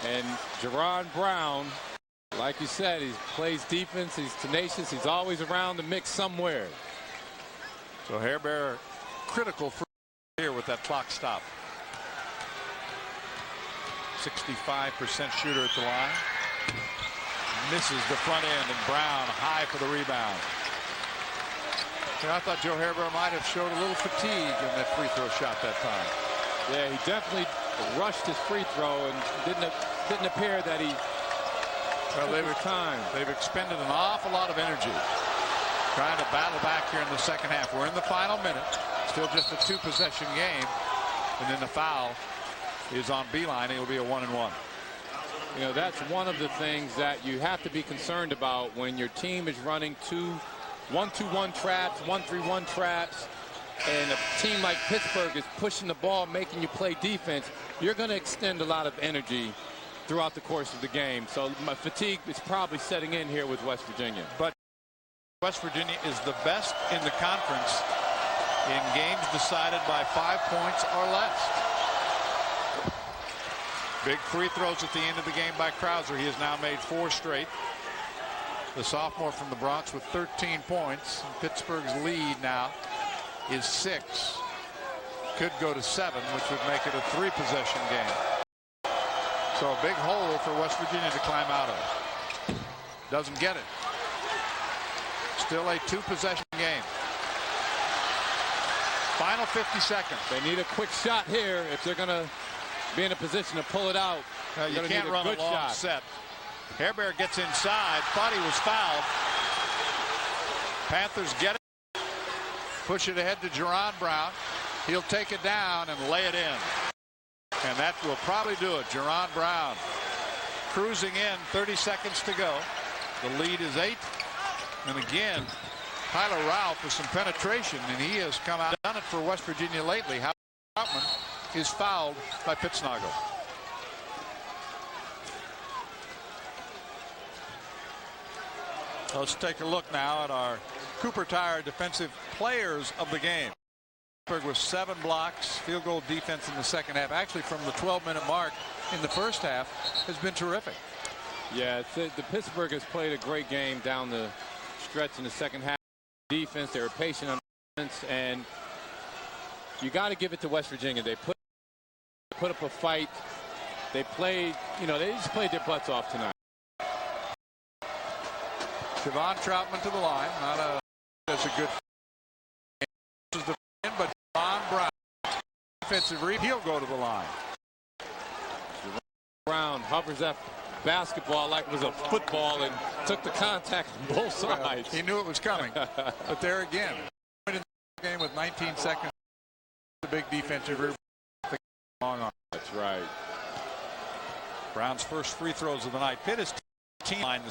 And Jerron Brown, like you said, he plays defense. He's tenacious. He's always around the mix somewhere. So Hairbear critical for here with that clock stop. 65% shooter at the line. Misses the front end, and Brown high for the rebound. I thought Joe Hairbear might have showed a little fatigue in that free throw shot that time. Yeah, he definitely rushed his free throw and didn't appear that he They've expended an awful lot of energy trying to battle back here in the second half. We're in the final minute. Still just a 2-possession game. And then the foul is on Beeline. It'll be a 1-and-1. You know, that's one of the things that you have to be concerned about when your team is running 1-2-1 traps, 1-3-1 traps, and a team like Pittsburgh is pushing the ball, making you play defense. You're going to extend a lot of energy throughout the course of the game. So my fatigue is probably setting in here with West Virginia. But West Virginia is the best in the conference in games decided by 5 points or less. Big free throws at the end of the game by Krauser. He has now made 4 straight. The sophomore from the Bronx with 13 points. And Pittsburgh's lead now is 6. Could go to 7, which would make it a 3-possession game. So a big hole for West Virginia to climb out of. Doesn't get it. Still a 2-possession game. Final 50 seconds. They need a quick shot here if they're going to be in a position to pull it out. You can't run a long set. Hairbear gets inside. Thought he was fouled. Panthers get it. Push it ahead to Jerron Brown. He'll take it down and lay it in. And that will probably do it. Jerron Brown cruising in. 30 seconds to go. The lead is 8. And again, Tyler Ralph with some penetration, and he has come out and done it for West Virginia lately. Troutman is fouled by Pittsnoggle. Let's take a look now at our Cooper Tire defensive players of the game. Pittsburgh with 7 blocks, field goal defense in the second half. Actually, from the 12-minute mark in the first half has been terrific. Yeah, the Pittsburgh has played a great game down the stretch in the second half. Defense, they were patient on defense, and you got to give it to West Virginia. They put up a fight. They played, they just played their butts off tonight. Javon Troutman to the line. That's a good. This is the end, but Javon Brown, defensive rebound. He'll go to the line. Javon Brown hovers that basketball like it was a football and took the contact on both sides. He knew it was coming, but there again, in the game with 19 seconds, the big defensive rebound. That's right. Brown's first free throws of the night. Pitt is team line.